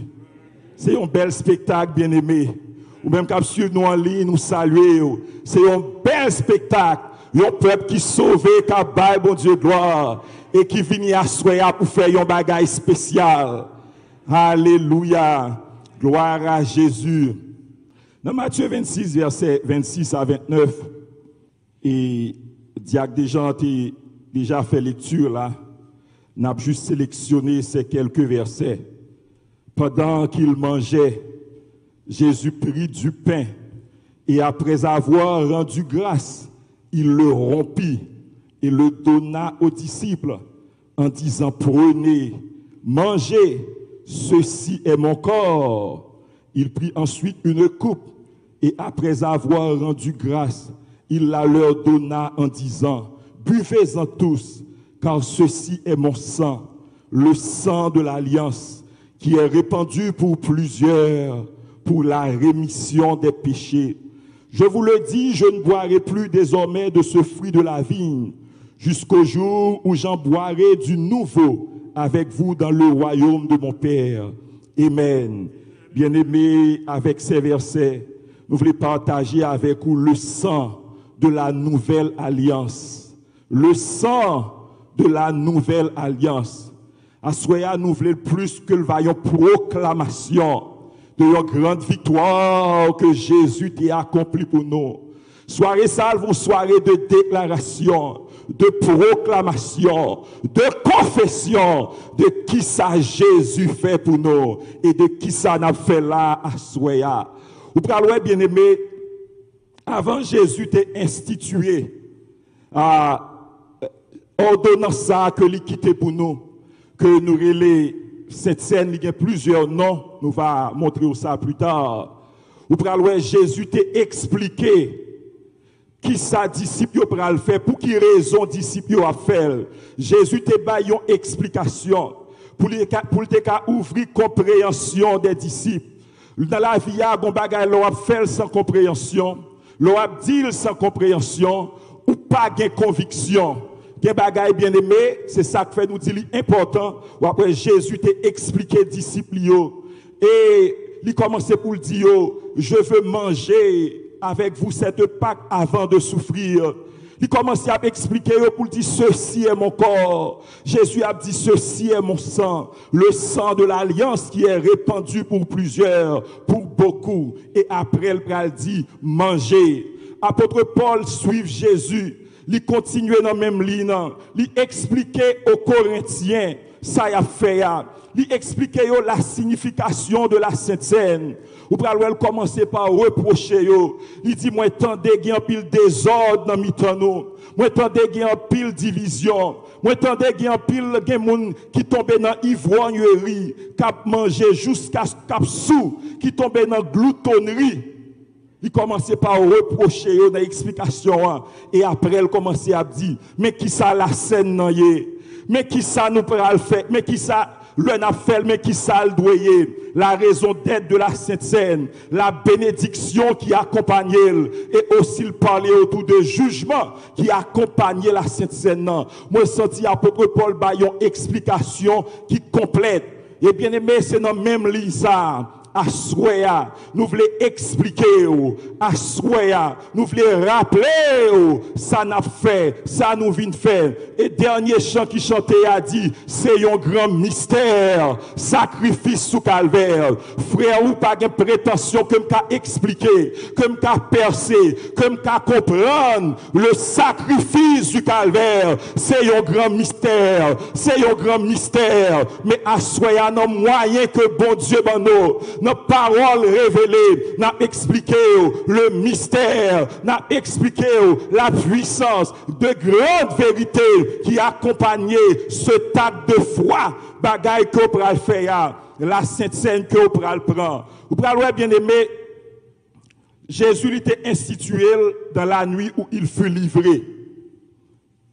S2: C'est un bel spectacle, bien-aimé. Ou même quand nous en ligne, nous saluons. C'est un bel spectacle. Un peuple qui sauvé, qui a bon Dieu gloire. Et qui vient à soya pour faire un bagage spécial. Alléluia. Gloire à Jésus. Dans Matthieu 26, versets 26 à 29, et Diacre déjà a déjà fait lecture là. N'a juste sélectionné ces quelques versets. Pendant qu'il mangeait, Jésus prit du pain et après avoir rendu grâce, il le rompit et le donna aux disciples en disant, prenez, mangez, ceci est mon corps. Il prit ensuite une coupe et après avoir rendu grâce, il la leur donna en disant, buvez-en tous, car ceci est mon sang, le sang de l'alliance, qui est répandu pour plusieurs, pour la rémission des péchés. Je vous le dis, je ne boirai plus désormais de ce fruit de la vigne, jusqu'au jour où j'en boirai du nouveau avec vous dans le royaume de mon Père. Amen. Bien-aimés, avec ces versets, nous voulons partager avec vous le sang de la nouvelle alliance. Le sang de la nouvelle alliance. Assoya nous voulons plus que le vaillant proclamation de la grande victoire que Jésus t'a accompli pour nous. Soirée salve ou soirée de déclaration, de proclamation, de confession de qui ça Jésus fait pour nous et de qui ça n'a fait là à Soya. Vous parlez bien aimé, avant Jésus t'est institué à ordonnance ça que l'il quitté pour nous, que nous relais cette scène, il y a plusieurs noms, nous va montrer ça plus tard. Vous parlez Jésus t'a expliqué qui sa disciple pral faire, pour qui raison disciple a fait. Jésus te baille une explication pour te ouvrir compréhension des disciples. Dans la vie, il y a des bagages l'on a fait sans compréhension, l'on a dit sans compréhension, ou pas de conviction. Des bagages bien aimés, c'est ça qui fait nous dire important. Ou après Jésus t'a expliqué disciples et il commençait pour le dire, je veux manger avec vous cette Pâque avant de souffrir. Il commençait à expliquer pour dire ceci est mon corps. Jésus a dit ceci est mon sang, le sang de l'alliance qui est répandu pour plusieurs, pour beaucoup. Et après il dit mangez. Apôtre Paul suit Jésus. Il continue dans la même ligne. Il expliquait aux Corinthiens ça y a fait. Il expliquait la signification de la Sainte Seine. Ou pral commencer par reprocher yo. Il dit moi tendez gen pile désordre dans mi-temps nous. Moi tendez gen pile division. Moi tendez gen pile gen moun qui tombe dans ivrognerie, k'ap manger jusqu'à k'ap sou, qui tombe dans gloutonnerie. Il commençait par reprocher yo dans explication et après il commençait à dire mais qui ça la scène nan yé? Mais qui ça nous pral faire? Mais qui ça le n'a fait, mais qui ça le doyer, la raison d'être de la Sainte Seine, la bénédiction qui accompagnait et aussi le parler autour de jugement qui accompagnait la Sainte Seine. Moi, senti apôtre Paul Bayon explication qui complète. Et bien aimé, c'est dans même ligne ça. À Soya, nous voulons expliquer, à Soya, nous voulons rappeler, ça n'a fait, ça nous vient faire. Et dernier chant qui chantait a dit, c'est un grand mystère, sacrifice sous calvaire. Frère, ou pas de prétention que m'ka expliquer, que m'ka percer, que m'ka comprendre le sacrifice du calvaire. C'est un grand mystère, c'est un grand mystère. Mais à Soya, non moyen que bon Dieu ben nous. Nos paroles révélées, n'a expliqué le mystère, n'a expliqué la puissance de grandes vérités qui accompagnaient ce acte de foi, bagaille que pral faire, la Sainte Seine que pral prend. Vous pral bien aimé, Jésus était institué dans la nuit où il fut livré.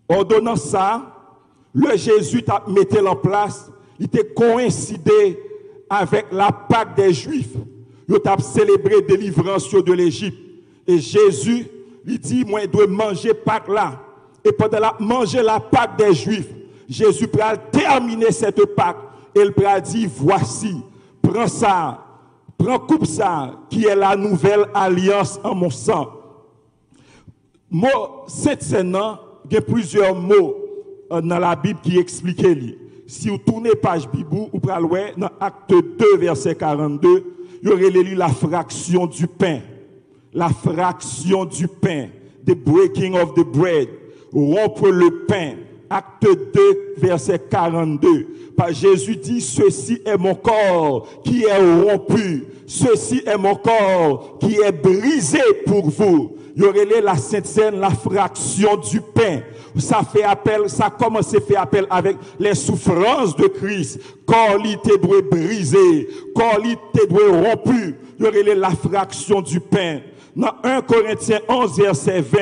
S2: Ordonnant ça, le Jésus t'a mis en place, il était coïncidé avec la Pâque des Juifs. Ils ont célébré délivrance de l'Égypte. Et Jésus, il dit, moi, je dois manger Pâque là. Et pendant la manger la Pâque des Juifs, Jésus peut terminer cette Pâque. Et il peut dire, voici, prends ça, prends coupe ça, qui est la nouvelle alliance en mon sang. Cette scène, il y a plusieurs mots dans la Bible qui expliquent. Si vous tournez page Bible, vous prenez dans Acte 2, verset 42, vous aurez lu la fraction du pain. La fraction du pain. The breaking of the bread. Rompre le pain. Acte 2, verset 42. Par Jésus dit, ceci est mon corps qui est rompu. Ceci est mon corps qui est brisé pour vous. Il y aurait la Sainte Seine, la fraction du pain. Ça fait appel, ça commence à faire appel avec les souffrances de Christ. Corps il te doit briser, corps il te doit rompu. Il y aurait la fraction du pain. Dans 1 Corinthiens 11, verset 20,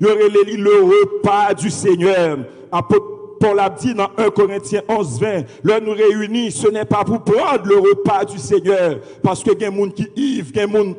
S2: il y aurait le repas du Seigneur. Paul a dit dans 1 Corinthiens 11, 20, là nous réunis, ce n'est pas pour prendre le repas du Seigneur, parce que il y a des gens qui ivres, il y a des gens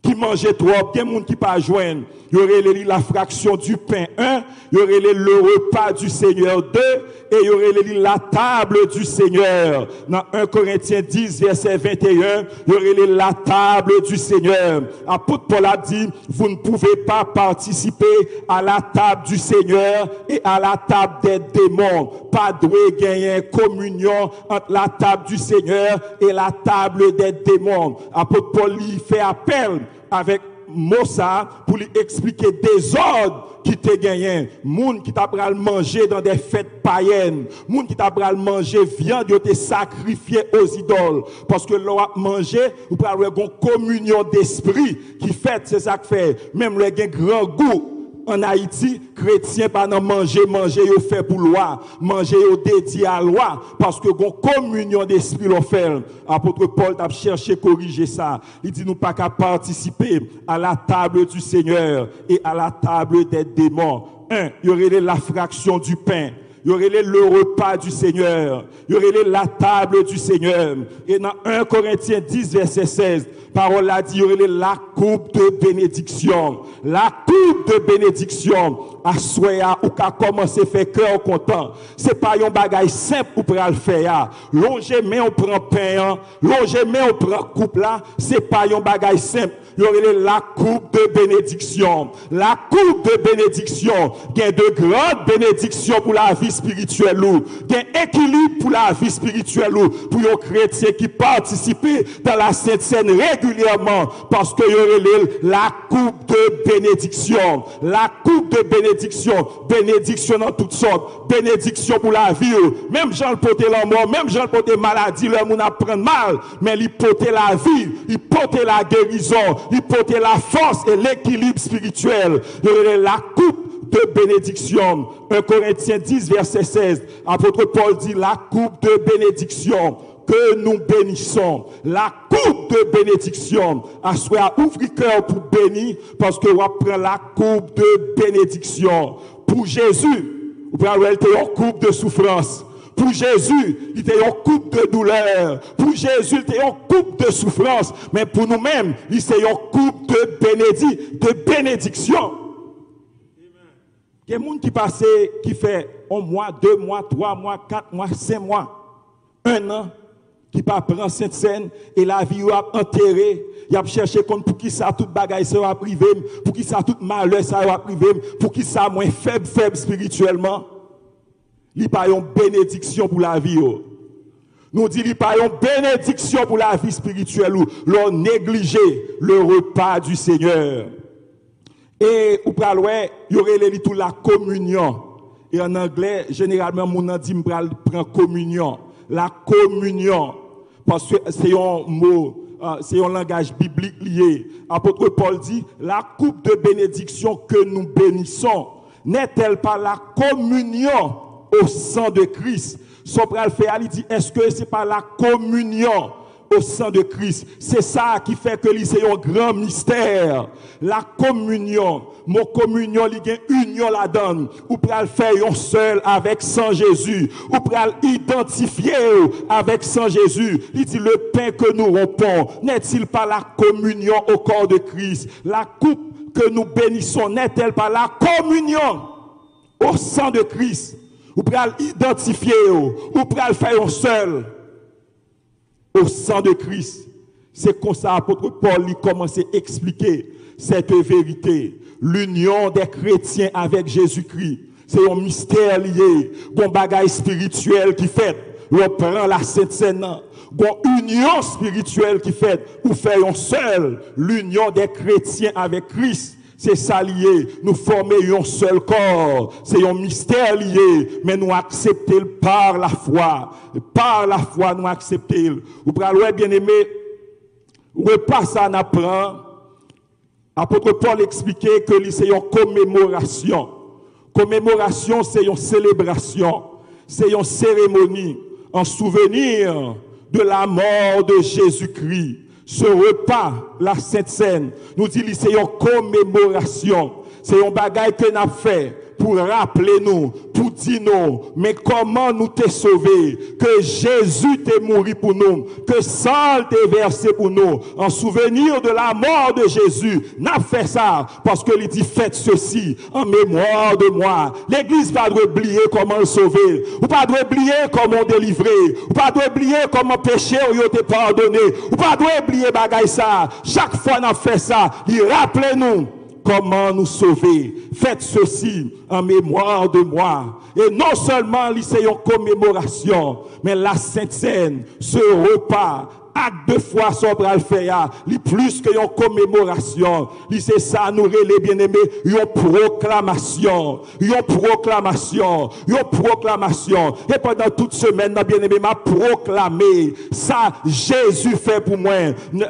S2: qui mangeait trop, il y a des gens qui pas joindre. Il y aurait la fraction du pain 1, il y aurait le repas du Seigneur 2, et il y aurait la table du Seigneur. Dans 1 Corinthiens 10, verset 21, il y aurait la table du Seigneur. Apôtre Paul a dit, vous ne pouvez pas participer à la table du Seigneur et à la table des démons. Pas de gagner communion entre la table du Seigneur et la table des démons. Apôtre Paul y fait appel avec Mossa pour lui expliquer des ordres qui te gagné, moun qui t'a pral manger dans des fêtes païennes, moun qui t'a pral manger viande qui te sacrifié aux idoles, parce que l'on a mangé ou pral une communion d'esprit qui fait, c'est ça que fait, même le gen grand goût. En Haïti, chrétiens pas non manger yo fait pour loi, manger yo dédié à loi parce que gon communion d'esprit l'on fait. Apôtre Paul t'a cherché corriger ça. Il dit nous pas qu'à participer à la table du Seigneur et à la table des démons. Il y aurait la fraction du pain. Il y aurait le repas du Seigneur. Il y aurait la table du Seigneur. Et dans 1 Corinthiens 10, verset 16, parole a dit, il y aurait la coupe de bénédiction. La coupe de bénédiction. À soya ou qu'à commencer à faire cœur content. C'est pas un bagage simple ou pour le faire. Longer mais on prend pain. Longer mais on prend coupe là. C'est pas un bagage simple. Il y aurait la coupe de bénédiction. La coupe de bénédiction. Il y a de grandes bénédictions pour la vie spirituelle. Il y a équilibre pour la vie spirituelle. Pour les chrétiens qui participent dans la Sainte Seine régulièrement. Parce qu'il y aurait la coupe de bénédiction. La coupe de bénédiction. Bénédiction dans toutes sortes. Bénédiction pour la vie. Même Jean le portait la mort. Même Jean le portait maladie. Le monde apprend mal. Mais il portait la vie. Il portait la guérison. Il portait la force et l'équilibre spirituel. Il y aurait la coupe de bénédiction. 1 Corinthiens 10, verset 16. Apôtre Paul dit la coupe de bénédiction que nous bénissons. La coupe de bénédiction. Assoyez, ouvrez cœur pour bénir parce que vous prenez la coupe de bénédiction. Pour Jésus, vous prenez une coupe de souffrance. Pour Jésus, il était une coupe de douleur. Pour Jésus, il était une coupe de souffrance. Mais pour nous-mêmes, il était une coupe de bénédiction. Il y a des gens qui passent, qui fait 1 mois, 2 mois, 3 mois, 4 mois, 5 mois, 1 an, qui pas prendre cette scène et la vie a enterré. Il a cherché pour qui ça tout bagaille ça va privé, pour qui ça tout malheur ça va privé, pour qui ça moins faible spirituellement. Il n'y a pas une bénédiction pour la vie. Nous disons qu'il n'y a pas une bénédiction pour la vie spirituelle. L'on néglige le repas du Seigneur. Et ou il y aurait tout la communion. Et en anglais, généralement, on dit prend communion. La communion. Parce que c'est un mot, c'est un langage biblique lié. Apôtre Paul dit, la coupe de bénédiction que nous bénissons, n'est-elle pas la communion au sang de Christ? Son pral fait, il dit, est-ce que c'est pas la communion au sang de Christ? C'est ça qui fait que c'est un grand mystère. La communion. Mon communion, il y a une union là-dedans. Ou pral faire un seul avec sang Jésus. Ou pral identifier avec sang Jésus. Il dit, le pain que nous rompons, n'est-il pas la communion au corps de Christ? La coupe que nous bénissons, n'est-elle pas la communion au sang de Christ? Ou pral identifier, ou pral faire un seul au sang de Christ. C'est comme ça l'apôtre Paul lui commence à expliquer cette vérité. L'union des chrétiens avec Jésus-Christ. C'est un mystère lié. Bon bagage spirituel qui fait. On prend la Sainte Seine. Bon union spirituelle qui fait. Ou fait un seul. L'union des chrétiens avec Christ. C'est ça lié. Nous formons un seul corps. C'est un mystère lié. Mais nous acceptons par la foi. Par la foi, nous acceptons. Vous pouvez bien aimé. Repas ça n'apprend. Apôtre Paul expliquait que c'est une commémoration. Commémoration, c'est une célébration. C'est une cérémonie. En souvenir de la mort de Jésus-Christ. Ce repas, la Sainte Seine, nous dit que c'est une commémoration. C'est un bagage que nous avons fait pour rappeler nous, pour dis-nous, mais comment nous t'es sauvé, que Jésus t'est mort pour nous, que sang t'est versé pour nous, en souvenir de la mort de Jésus, n'a fait ça, parce que il dit, faites ceci en mémoire de moi. L'église pas doit oublier comment le sauver, ou pas doit oublier comment délivrer, ou pas doit oublier comment péché ou te pardonner, ou pas doit oublier bagay ça. Chaque fois n'a fait ça, il rappelez-nous comment nous sauver. Faites ceci en mémoire de moi. Et non seulement c'est une commémoration, mais la Sainte Seine, ce repas, acte de foi sobre à le faire, plus que une commémoration, c'est ça nous les bien-aimés, une proclamation, une proclamation, une proclamation. Et pendant toute semaine, bien-aimés, m'a proclamé ça Jésus fait pour moi.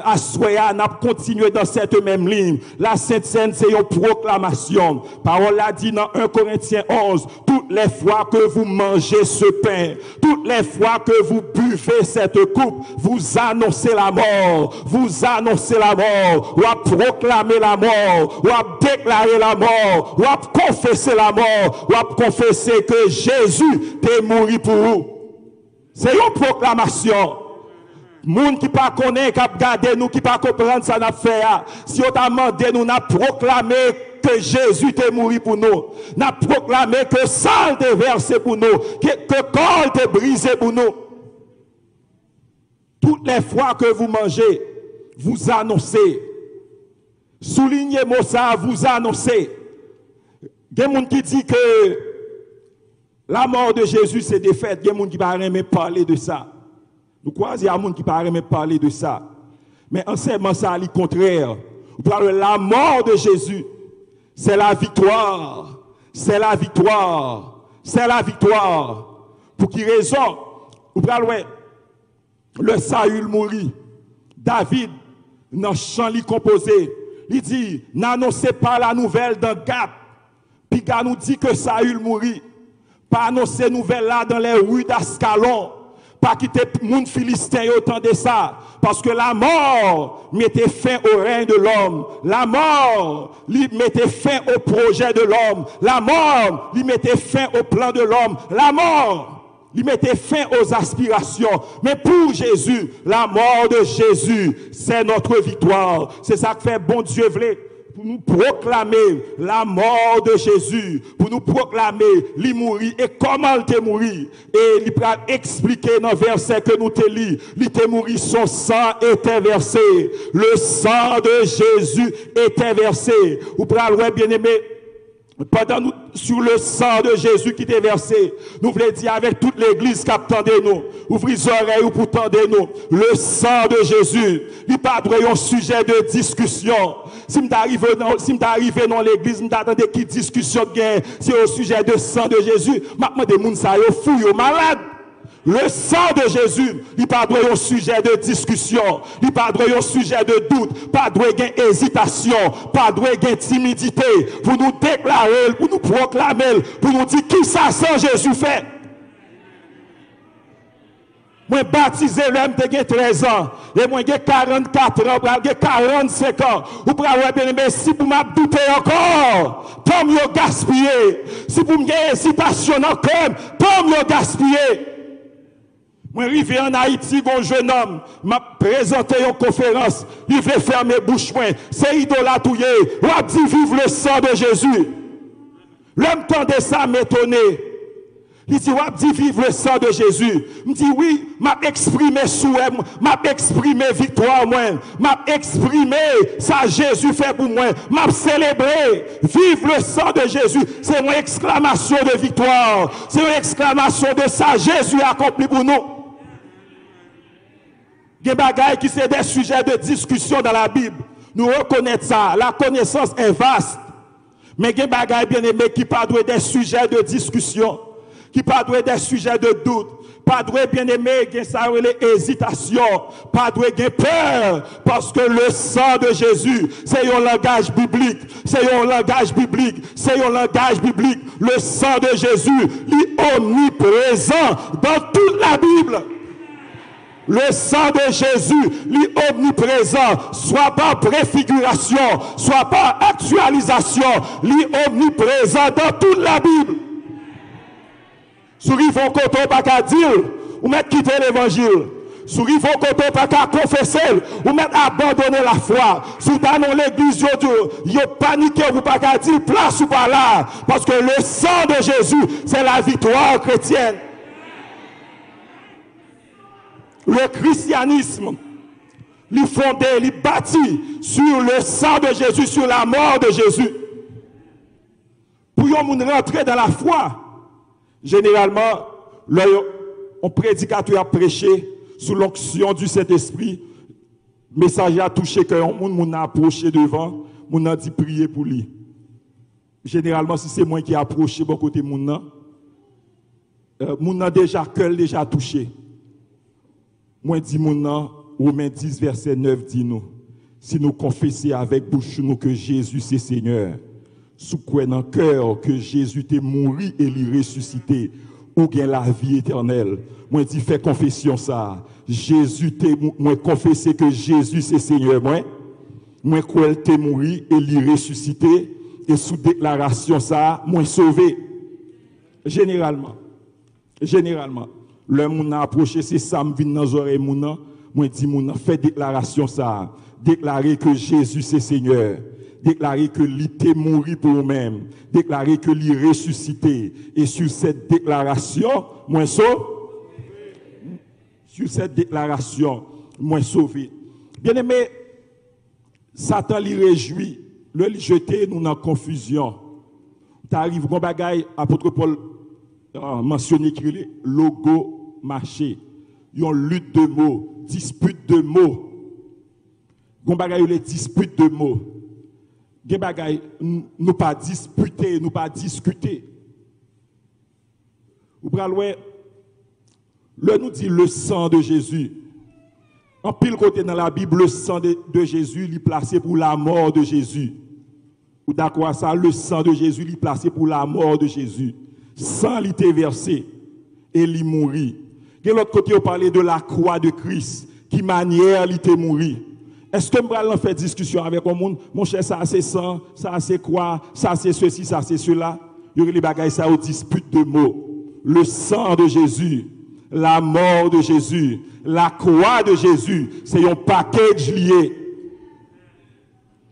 S2: À soya, n'a continué dans cette même ligne. La Sainte Seine, c'est une proclamation. Parole a dit dans 1 Corinthiens 11, toutes les fois que vous mangez ce pain, toutes les fois que vous buvez cette coupe, vous annoncez la mort, vous annoncez la mort, ou à proclamer la mort, ou à déclarer la mort, ou à confesser la mort, ou à confesser que Jésus est mort pour vous. C'est une proclamation. Moun qui pas connaît, qui a regardé nous, qui pas comprendre ça n'a fait. Si on t'a demandé, nous n'a proclamé que Jésus est mort pour nous. N'a proclamé que sang est versé pour nous, que corps est brisé pour nous. Toutes les fois que vous mangez, vous annoncez. Soulignez moi ça, vous annoncez. Il y a des gens qui disent que la mort de Jésus c'est défaite. Il y a des gens qui ne parlent même parler de ça. Nous croyons qu'il y a des gens qui ne parlent même parler de ça. Mais enseignement ça, le contraire. Vous parlez de la mort de Jésus. C'est la victoire. C'est la victoire. C'est la victoire. Pour qui raison? Vous parlez le Saül mourit. David, dans le chant li composé, il dit, n'annoncez pas la nouvelle dans Gad. Puis Gad nous dit que Saül mourit. Pas annoncer nouvelle là dans les rues d'Ascalon. Pas quitter moun philistin autant de ça. Parce que la mort mettait fin au règne de l'homme. La mort mettait fin au projet de l'homme. La mort mettait fin au plan de l'homme. La mort il mettait fin aux aspirations. Mais pour Jésus, la mort de Jésus, c'est notre victoire. C'est ça que fait bon Dieu voulait. Pour nous proclamer la mort de Jésus, pour nous proclamer il mourit et comment il est mort. Et il va expliquer dans le verset que nous te lit, il est mort, son sang était versé. Le sang de Jésus était versé. Vous pouvez bien aimé. Pendant nous, sur le sang de Jésus qui était versé, nous voulons dire avec toute l'église qui attendait nous, ouvrez les oreilles pour tendre nous, le sang de Jésus, il n'est pas un sujet de discussion. Si je arrivé dans l'église, je m'attendais qui discussion de guerre, c'est au sujet de sang de Jésus, maintenant des gens sont fous, malades. Le sang de Jésus, il pas un sujet de discussion, il pas un sujet de doute, pas de hésitation, pas de timidité, pour nous déclarer, pour nous proclamer, pour nous dire qui ça sang Jésus fait. Moi baptisé l'homme de 13 ans, et moi j'ai 44 ans, j'ai 45 ans. Vous pouvez bien aimé, si vous m'abdoutez encore, tant mieux gaspiller. Si vous m'avez hésitation encore, tant mieux gaspiller. Moi, arrivé en Haïti, un jeune homme m'a présenté une conférence. Il veut fermer bouche. C'est idolâtouillé. On a dit vive le sang de Jésus. L'homme tendait ça m'étonner. Il dit, on a dit vive le sang de Jésus. Il me dit, oui, m'a exprimé souhait, m'a exprimé victoire, m'a exprimé ça Jésus fait pour moi, m'a célébré. Vive le sang de Jésus. C'est une exclamation de victoire. C'est une exclamation de ça Jésus accompli pour nous. Il y a des bagailles qui sont des sujets de discussion dans la Bible. Nous reconnaissons ça. La connaissance est vaste. Mais il y a des bagailles bien aimés qui pas des sujets de discussion, qui pas des sujets de doute, pas bien aimé, qui ça hésitation, pas de peur, parce que le sang de Jésus, c'est un langage biblique, c'est un langage biblique, c'est un langage biblique. Le sang de Jésus, il est omniprésent dans toute la Bible. Le sang de Jésus, il est omniprésent, soit par préfiguration, soit par actualisation, il est omniprésent dans toute la Bible. Souris vos côtés, pas qu'à dire, ou mettre quitter l'évangile. Souris vos côtés, pas qu'à confesser, ou mettre abandonner la foi. Sous dans l'église, vous paniquez, vous pas qu'à dire place ou pas là. Parce que le sang de Jésus, c'est la victoire chrétienne. Le christianisme, il fondé, il bâti sur le sang de Jésus, sur la mort de Jésus. Pour nous rentrer dans la foi, généralement, un prédicateur a prêché sous l'onction du Saint-Esprit. Le message a touché que on a approché devant, on a dit prier pour lui. Généralement, si c'est moi qui ai approché bon côté mon a déjà cœur déjà touché. Moi dit mon Romains 10 verset 9 dit nous, si nous confessons avec bouche nous que Jésus c'est Seigneur, sous quoi dans cœur que Jésus est mort et il ressuscité, ou gain la vie éternelle. Moi dit fais confession ça. Jésus t'est moi confesser que Jésus c'est Seigneur moi quoi elle t'est mort et il ressuscité et sous déclaration ça moi sauvé. Généralement le moun a approché c'est ça me vient dans les oreilles moun moi dit moun fait déclaration ça déclarer que Jésus c'est Seigneur, déclarer que il était mort pour nous-mêmes, déclarer que il est ressuscité et sur cette déclaration moi sauvé. Bien-aimé, Satan lui réjouit, le jeter nous dans confusion. T'arrives gon bagay apôtre Paul mentionné qui est logo marché, yon lutte de mots, dispute de mots. Gon bagay les disputes de mots. Gen bagay nous pas disputer, nous pas discuter. Ou pral le nous dit le sang de Jésus. En pile côté dans la Bible, le sang de Jésus, il est placé pour la mort de Jésus. Ou d'accord ça, le sang de Jésus, il est placé pour la mort de Jésus. Sang il était versé et il mourit. De l'autre côté, on parlait de la croix de Christ, qui manière il était mourir. Est-ce que je vais faire discussion avec le monde? Mon cher, ça c'est sang, ça c'est quoi, ça c'est ceci, ça c'est cela. Il y a des bagailles, ça aux disputes de mots. Le sang de Jésus, la mort de Jésus, la croix de Jésus, c'est un package lié.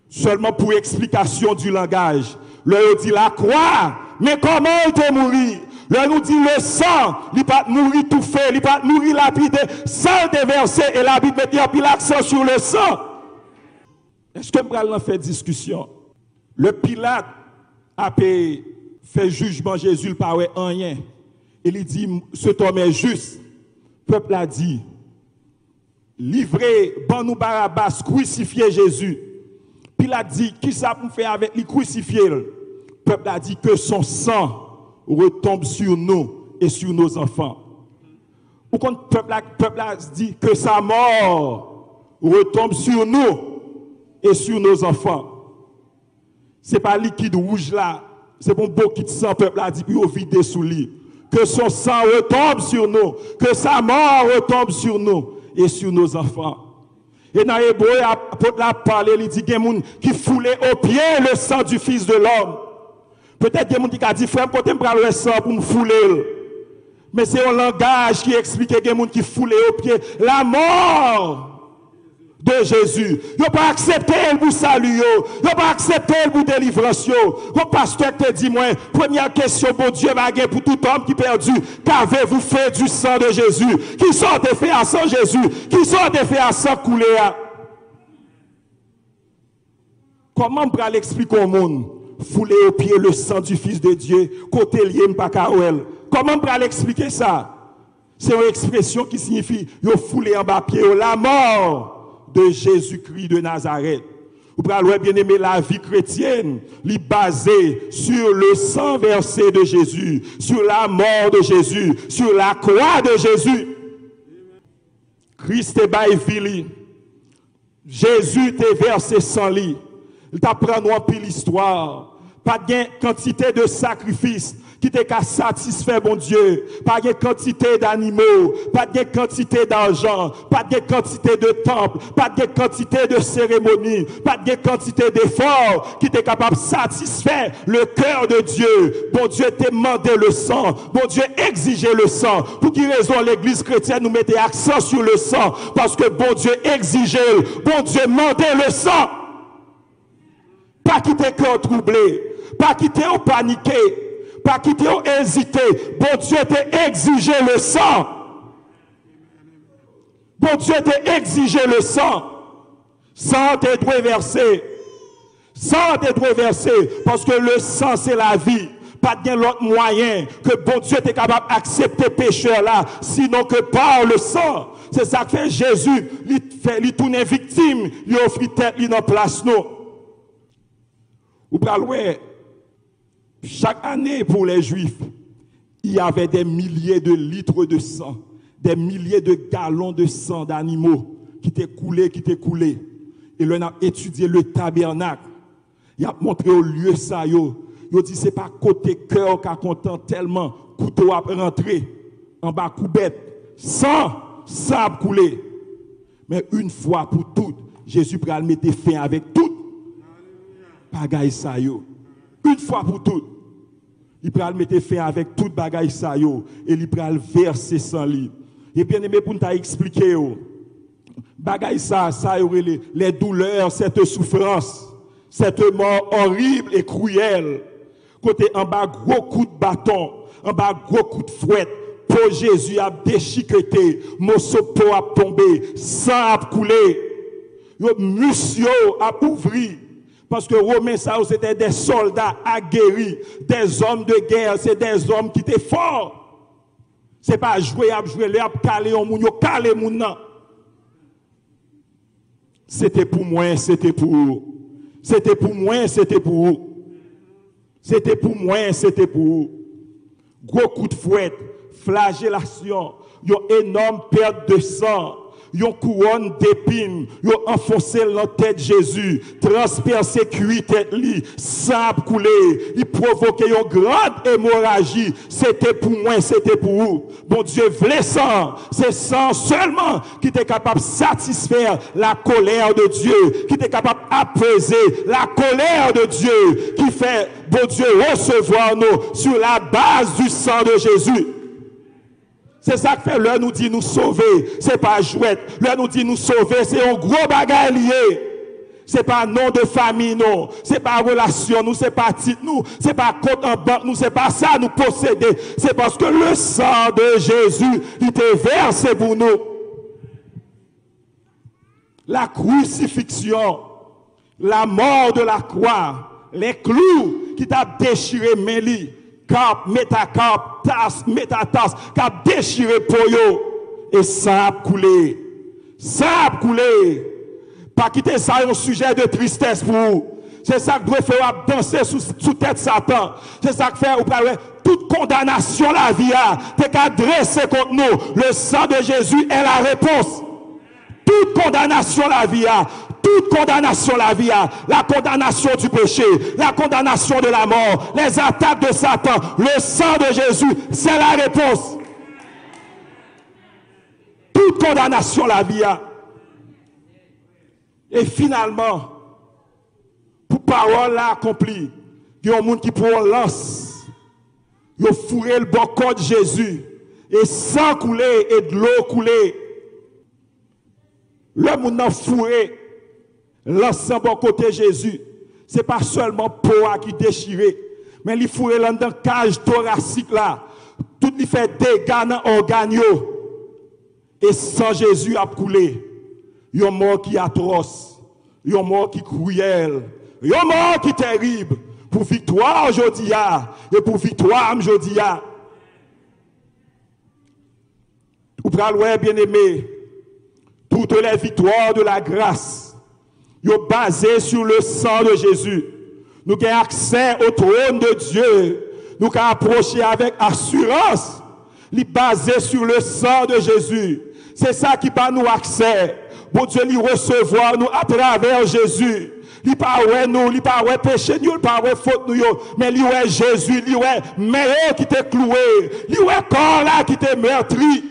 S2: Seulement pour explication du langage. Le dit la croix, mais comment il est mort? Le nous dit le sang, il pas mourir tout fait, il pas mourir lapidé, sang déversé et la Bible met puis l'accent sur le sang. Est-ce que nous fait discussion? Le Pilate a fait jugement Jésus, il pas rien. Il dit cet homme est juste. Le peuple a dit livrez ban nous Barabbas, crucifiez Jésus. Pilate dit qui ça pour faire avec lui crucifier? Le peuple a dit que son sang retombe sur nous et sur nos enfants. Ou quand le peuple a dit que sa mort retombe sur nous et sur nos enfants. C'est pas liquide rouge là, c'est bon beau qui sang, peuple a dit puis au vide sous lui. Que son sang retombe sur nous, que sa mort retombe sur nous et sur nos enfants. Et dans l'hébreu, l'apôtre a parlé, il dit qu'il y a des gens qui foulaient au pied le sang du Fils de l'homme. Peut-être qu'il y a des gens qui ont dit, frère, quand je prends le sang pour me fouler. Mais c'est un langage qui explique qu'il y a des gens qui foulaient au pied la mort de Jésus. Ils n'ont pas accepté le bout salut, ils n'ont pas accepté le bout délivrance. Le pasteur te dit, moi, première question pour Dieu, pour tout homme qui est perdu, qu'avez-vous fait du sang de Jésus? Qui sont des faits à sang Jésus? Qui sont des faits à sang coulé? Comment on peut l'expliquer au monde? Fouler au pied le sang du Fils de Dieu, côté lié m'pakaouel. Comment on peut l'expliquer ça? C'est une expression qui signifie yo fouler en bas pied la mort de Jésus-Christ de Nazareth. Vous pouvez bien aimer la vie chrétienne, basée sur le sang versé de Jésus, sur la mort de Jésus, sur la croix de Jésus. Christ est baïvili. Jésus t'est versé sans lit. Il t'apprend en pile l'histoire. Pas de quantité de sacrifices qui t'est qu'à satisfaire, bon Dieu, pas de quantité d'animaux, pas de quantité d'argent, pas de quantité de temples, pas de quantité de cérémonies, pas de quantité d'efforts, qui t'est capable de satisfaire le cœur de Dieu. Bon Dieu, t'es demandé le sang, bon Dieu, exiger le sang. Pour qui raison l'église chrétienne nous mettait accent sur le sang? Parce que bon Dieu exigeait, bon Dieu demandait le sang. Pas quitter cœur troublé, pas quitter au paniqué, pas quitter au hésité. Bon Dieu t'a exigé le sang. Bon Dieu t'a exigé le sang. Sang t'a dû verser. Sang t'a dû verser. Parce que le sang c'est la vie. Pas de l'autre moyen que bon Dieu est capable d'accepter pécheur là, sinon que par le sang. C'est ça que fait Jésus. Il tourne victime, il offre tête, il en place nous. Ou praloué, chaque année pour les Juifs, il y avait des milliers de litres de sang, des milliers de gallons de sang d'animaux qui étaient coulés. Et l'on a étudié le tabernacle. Il a montré au lieu ça, il dit c'est pas côté cœur qu'a content tellement couteau a rentré en bas coubette, sang a coulé. Mais une fois pour toutes, Jésus pral mettre fin avec tout. Bagaille ça yo. Une fois pour toutes. Il pral mettre fin avec toute bagaille ça yo et il pral verser sans lit. Et bien aimé pour nous expliquer yo. Bagaille ça yo les douleurs, cette souffrance, cette mort horrible et cruelle. Côté en bas gros coup de bâton, en bas gros coup de fouet. Pour Jésus a déchiqueté, Mosopo a tombé, sang a coulé. Yo musio a ouvri. Parce que Romains, c'était des soldats aguerris, des hommes de guerre, c'est des hommes qui étaient forts. Ce n'est pas jouer, les calé, calé moun. C'était pour moi, c'était pour vous. C'était pour moi, c'était pour vous. C'était pour moi, c'était pour vous. Gros coup de fouet, flagellation, une énorme perte de sang. Yon couronne d'épines, yon enfoncé dans la tête de Jésus, transpercé cuit tête li, sang coulé, il provoquait une grande hémorragie. C'était pour moi, c'était pour vous. Bon Dieu voulait sang, c'est sang seulement qui était capable de satisfaire la colère de Dieu, qui était capable d'apaiser la colère de Dieu, qui fait, bon Dieu, recevoir nous sur la base du sang de Jésus. C'est ça que fait l'heure nous dit nous sauver. C'est pas jouette. L'heure nous dit nous sauver. C'est un gros bagage lié. C'est pas nom de famille, non. C'est pas relation, nous. C'est pas titre, nous. C'est pas compte en banque, nous. C'est pas ça nous posséder. C'est parce que le sang de Jésus, il était versé pour nous. La crucifixion, la mort de la croix, les clous qui t'a déchiré Mélie. Cap, métacap, tas, métatas, cap déchiré pour yo. Et ça a coulé. Ça a coulé. Pas quitter ça un sujet de tristesse pour vous. C'est ça que doit faire danser sous tête Satan. C'est ça que fait ou pas toute condamnation la vie a. T'es qu'à dresser contre nous. Le sang de Jésus est la réponse. Toute condamnation la vie a. Toute condamnation la vie a, la condamnation du péché, la condamnation de la mort, les attaques de Satan, le sang de Jésus, c'est la réponse. Toute condamnation la vie a. Et finalement, pour parole là accomplie, il y a un monde qui prend lance, il a fourré le bon corps de Jésus, et sang couler et de l'eau couler. Le monde a fourré. L'ensemble côté Jésus, ce n'est pas seulement peau qui déchiré, mais il faut dans la cage thoracique là. Tout il fait dégâts dans l'organe. Et sans Jésus a coulé. Il y a une mort qui est atroce, il y a une mort qui est cruelle, il y a une mort qui est terrible. Pour victoire aujourd'hui, et pour victoire aujourd'hui. Vous pouvez bien aimé, toutes les victoires de la grâce. Ils sont basés sur le sang de Jésus. Nous avons accès au trône de Dieu. Nous avons approché avec assurance. Ils sont basés sur le sang de Jésus. C'est ça qui va nous accès. Bon Dieu, nous recevoir nous à travers Jésus. Il pas ouais nous, il pas ouais péché nous, il pas ouais faute nous, mais il ouais Jésus, il ouais meilleur qui t'est cloué, il ouais corps là qui t'est meurtri.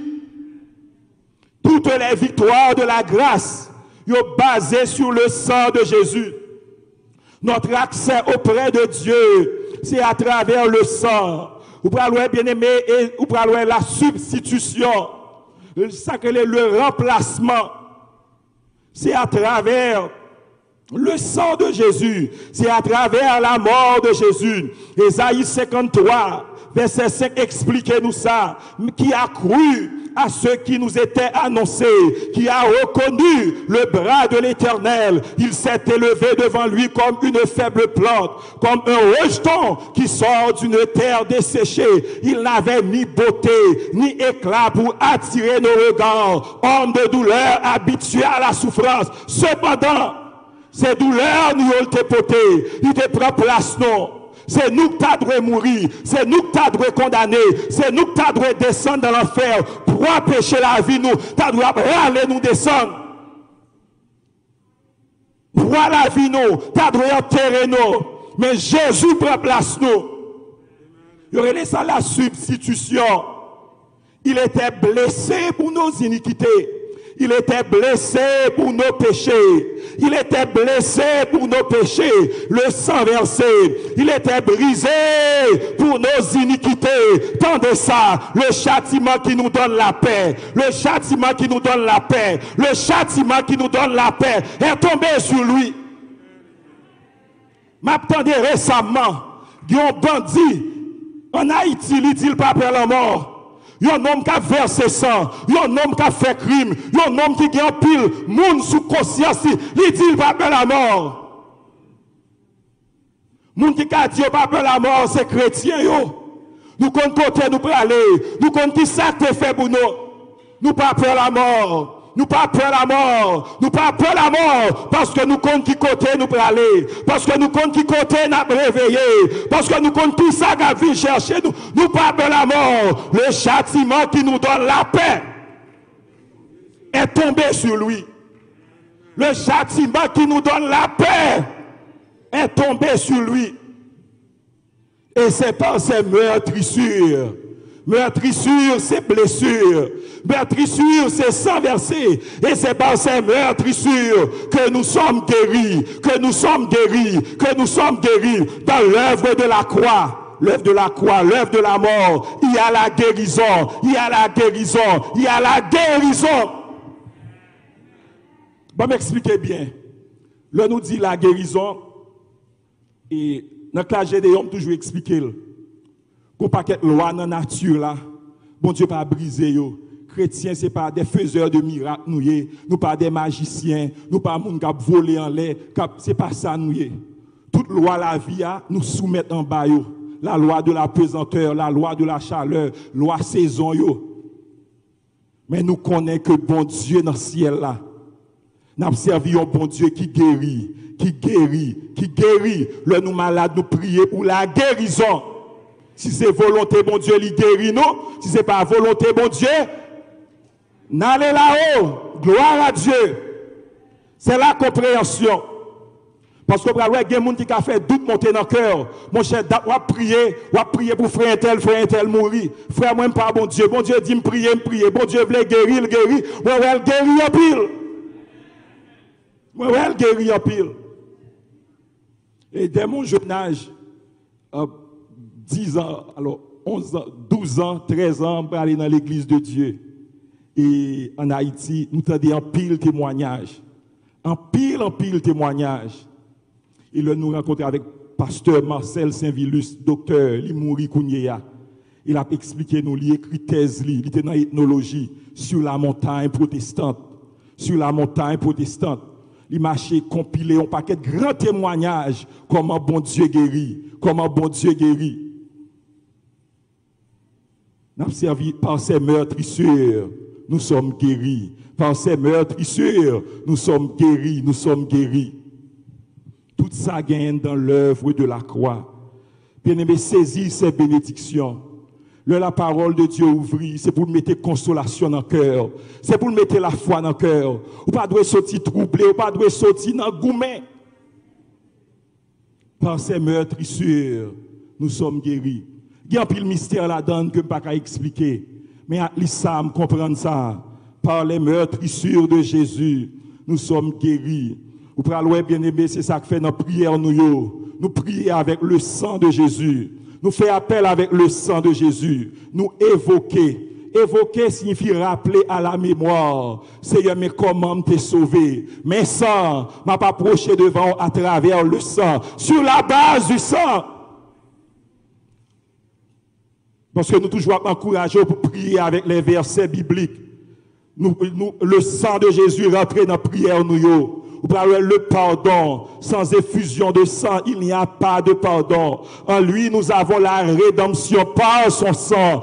S2: Toutes les victoires de la grâce, sont basées sur le sang de Jésus. Notre accès auprès de Dieu, c'est à travers le sang. Vous pouvez bien aimé, et vous pouvez la substitution, le remplacement. C'est à travers le sang de Jésus, c'est à travers la mort de Jésus. Ésaïe 53, verset 5, expliquez-nous ça. Qui a cru à ce qui nous était annoncé, qui a reconnu le bras de l'Éternel. Il s'est élevé devant lui comme une faible plante, comme un rejeton qui sort d'une terre desséchée. Il n'avait ni beauté, ni éclat pour attirer nos regards. Homme de douleur, habitué à la souffrance. Cependant, ces douleurs nous ont été portées. Il te prend place, non. C'est nous qui t'avons mourir, c'est nous qui t'avons condamné, c'est nous qui t'avons descendre dans l'enfer pour empêcher la vie, nous t'avons aller nous descendre. Pour la vie, nous t'avons enterrer nous, mais Jésus prend place, nous. Il aurait laissé la substitution. Il était blessé pour nos iniquités. Il était blessé pour nos péchés. Il était blessé pour nos péchés. Le sang versé. Il était brisé pour nos iniquités. Tendez ça. Le châtiment qui nous donne la paix. Le châtiment qui nous donne la paix. Le châtiment qui nous donne la paix est tombé sur lui. M'attendais récemment. Il y a un bandit en Haïti. Il dit le pape à la mort. Il y a un homme qui a versé sang, il y a un homme qui a fait crime, il y a un homme qui a pile monde sous conscience, il dit il va peur la mort. Monde qui a dit pas peur la mort, c'est chrétien yo. Nous comptons côté nous pour aller, nous comptons qui ça te fait pour nous. Nous pas peur la mort. Nous pas peur la mort. Nous pas peur la mort. Parce que nous comptons qui côté nous pour aller. Parce que nous comptons qui côté nous réveiller. Parce que nous comptons tout ça qui vient chercher nous. Nous pas peur la mort. Le châtiment qui nous donne la paix est tombé sur lui. Le châtiment qui nous donne la paix est tombé sur lui. Et c'est par ces meurtrissures. Meurtrissures, c'est blessures. Meurtrissures, c'est sang versé. Et c'est par ces meurtrissures que nous sommes guéris. Que nous sommes guéris. Que nous sommes guéris. Dans l'œuvre de la croix. L'œuvre de la croix, l'œuvre de la mort. Il y a la guérison. Il y a la guérison. Il y a la guérison. Bon, m'expliquez bien. Là, nous dit la guérison. Et dans le cas de Gédéon, toujours expliquer. Qu'on paquet loi dans la nature là, bon Dieu pas briser yo. Chrétiens c'est pas des faiseurs de miracles nous pas des magiciens, nous pas moun k'ap voler en l'air, c'est pas ça nous toute loi la vie a nous soumettre en bas yo. La loi de la pesanteur, la loi de la chaleur, loi saison yo. Mais nous connaissons que bon Dieu dans le ciel là. N'a servi un bon Dieu qui guérit, qui guérit, qui guérit. Le nous malades nous prier pour la guérison. Si c'est volonté, bon Dieu, il guérit nous. Si c'est pas volonté, bon Dieu, n'allez là-haut. Gloire à Dieu. C'est la compréhension. Parce que, il y a des gens qui ont fait doute monter dans le cœur. Mon cher, on va prier pour frère tel mourir. Frère, moi, pas bon Dieu. Bon Dieu dit, me prier. Bon Dieu voulait guérir, il guérit. Moi, elle guérit en pile. Moi, elle guérit en pile. Et dès mon jeune âge, 10 ans, alors 11 ans, 12 ans, 13 ans, pour aller dans l'église de Dieu. Et en Haïti, nous avons un pile témoignage. Un pile témoignage. Et là, nous rencontrons avec pasteur Marcel Saint-Vilus, docteur, il mourit Kounyea. Il a expliqué nous, il a écrit thèse, il était dans l'ethnologie sur la montagne protestante. Sur la montagne protestante. Il marchait compilé un paquet de grands témoignages. Comment bon Dieu guérit. Comment bon Dieu guérit. Nous avons servi par ces meurtrissures, nous sommes guéris. Par ces meurtrissures, nous sommes guéris, nous sommes guéris. Tout ça gagne dans l'œuvre de la croix. Bien-aimé, saisis ces bénédictions. La parole de Dieu ouvrit, c'est pour mettre consolation dans le cœur. C'est pour mettre la foi dans le cœur. Ou pas doit sortir troublé, ou pas doit sortir dans le goumet. Par ses meurtrissures, nous sommes guéris. Il y a un pile mystère là-dedans que je ne peux pas expliquer. Mais à l'Islam, comprendre ça. Par les meurtrissures de Jésus, nous sommes guéris. Vous pouvez bien aimé, c'est ça que fait notre prière nous. Nous prions avec le sang de Jésus. Nous faisons appel avec le sang de Jésus. Nous évoquer. Évoquer signifie rappeler à la mémoire. Seigneur, mais comment t'es sauvé? Mais sang m'a pas approché devant à travers le sang. Sur la base du sang. Parce que nous toujours encourageons pour prier avec les versets bibliques. Le sang de Jésus rentre dans la prière nous. Vous parlez le pardon. Sans effusion de sang, il n'y a pas de pardon. En lui, nous avons la rédemption par son sang.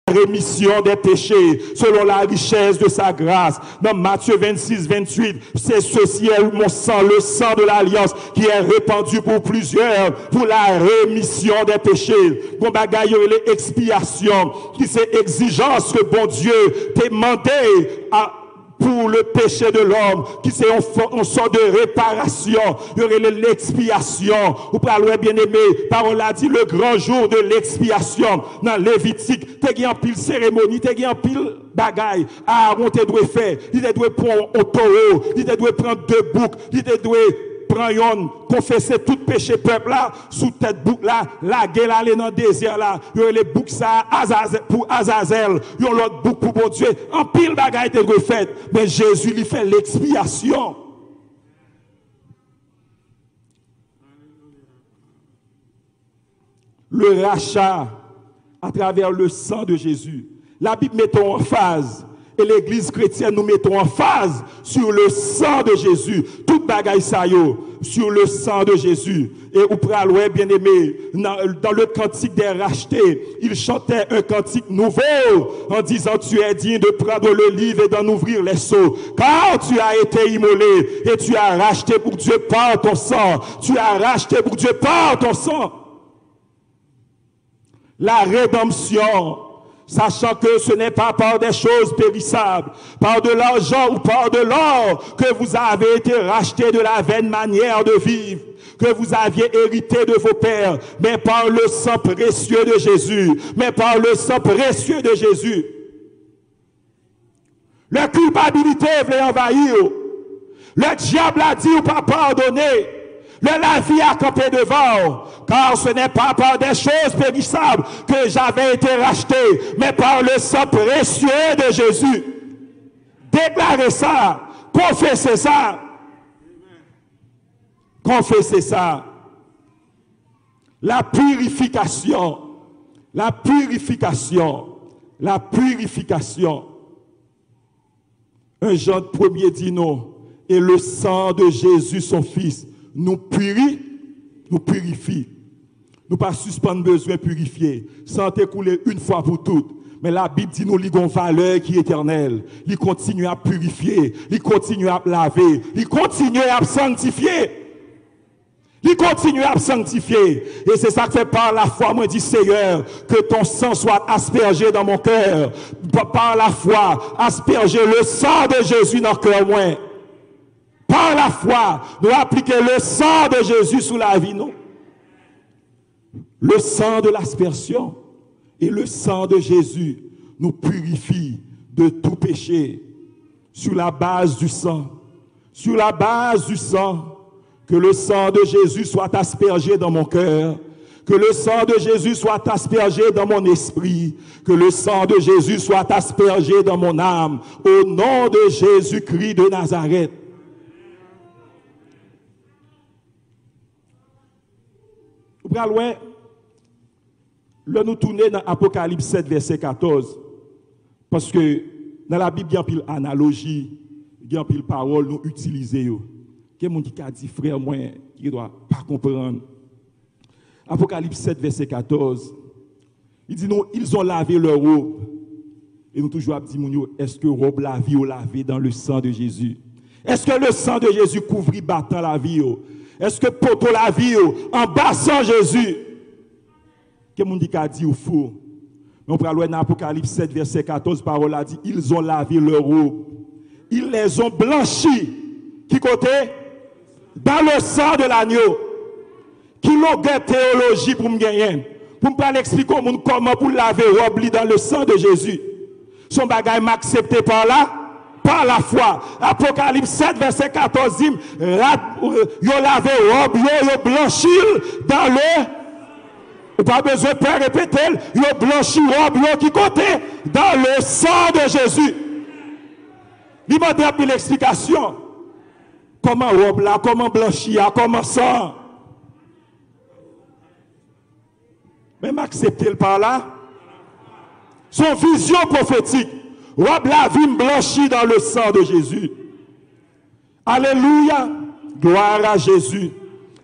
S2: Rémission des péchés selon la richesse de sa grâce. Dans Matthieu 26, 28, c'est ceci est mon sang, le sang de l'alliance qui est répandu pour plusieurs pour la rémission des péchés. Bon bagaille l'expiation qui c'est exigence que bon Dieu t'a demandé pour le péché de l'homme, qui c'est une sorte de réparation, il y aurait l'expiation. Vous parlez bien aimé, parole a dit le grand jour de l'expiation dans Lévitique, t'es en pile cérémonie, t'es en pile bagaille. Aaron te doit faire, il te doit prendre un taureau, il te doit prendre 2 boucs, il te doit prendre confesser tout péché peuple là, sous tête bouc là, la gueule aller dans le désert là, il y a les boucs ça, pour Azazel, il y a l'autre bouc pour bon Dieu, en pile bagaille te refait, mais Jésus lui fait l'expiation. Le rachat à travers le sang de Jésus. La Bible mettons en phase. Et l'église chrétienne, nous mettons en phase sur le sang de Jésus. Toute bagaille ça yo, sur le sang de Jésus. Et ou pral bien aimé, dans le cantique des rachetés, il chantait un cantique nouveau en disant tu es digne de prendre le livre et d'en ouvrir les sceaux. Car tu as été immolé et tu as racheté pour Dieu par ton sang. Tu as racheté pour Dieu par ton sang. La rédemption. Sachant que ce n'est pas par des choses périssables, par de l'argent ou par de l'or que vous avez été rachetés de la vaine manière de vivre, que vous aviez hérité de vos pères, mais par le sang précieux de Jésus, mais par le sang précieux de Jésus. La culpabilité voulait envahir. Le diable a dit ou pas pardonner. La vie a campé devant, car ce n'est pas par des choses périssables que j'avais été racheté, mais par le sang précieux de Jésus. Déclarez ça, confessez ça. Confessez ça. La purification, la purification, la purification. Un Jean 1er dit non, et le sang de Jésus, son Fils, nous purifie. Nous pas suspendre besoin de purifier, sans t'écouler une fois pour toutes. Mais la Bible dit nous avons une valeur qui est éternelle. Il continue à purifier, il continue à laver, il continue à sanctifier. Il continue à sanctifier. Et c'est ça que fait par la foi, moi dis Seigneur, que ton sang soit aspergé dans mon cœur. Par la foi, asperger le sang de Jésus dans le cœur moi. Par la foi, nous appliquer le sang de Jésus sous la vie, non? Le sang de l'aspersion et le sang de Jésus nous purifie de tout péché sur la base du sang. Sur la base du sang, que le sang de Jésus soit aspergé dans mon cœur, que le sang de Jésus soit aspergé dans mon esprit, que le sang de Jésus soit aspergé dans mon âme, au nom de Jésus-Christ de Nazareth. Là, nous tournons dans Apocalypse 7, verset 14. Parce que dans la Bible, il y a une analogie, il y a une parole nous utilisons. Il y a des gens qui a dit, frère, moi, qui ne doit pas comprendre. Apocalypse 7, verset 14. Il dit, non, ils ont lavé leur robe. Et nous toujours disons, est-ce que robe la vie ou lavé dans le sang de Jésus? Est-ce que le sang de Jésus couvre battant la vie? Est-ce que poteau la vie en bas sans Jésus? Qu'est-ce que dit qu'a dit ou fou? Mais on peut aller dans Apocalypse 7, verset 14, parole a dit, ils ont lavé leur robe. Ils les ont blanchis. Qui côté? Dans le sang de l'agneau. Qui longueur théologie pour me gagner? Pour me parler expliquer au monde comment pour laver robe dans le sang de Jésus. Son bagage m'accepté par là, par la foi. Apocalypse 7, verset 14, dit, yo lavé robe, yo blanchi dans le, pas besoin de répéter, yo blanchi robe, yo qui côté, dans le sang de Jésus. Il m'a donné l'explication. Comment robe là, comment blanchir, comment sang. Même accepter par là. Son vision prophétique. Robe la vie blanchie dans le sang de Jésus. Alléluia. Gloire à Jésus,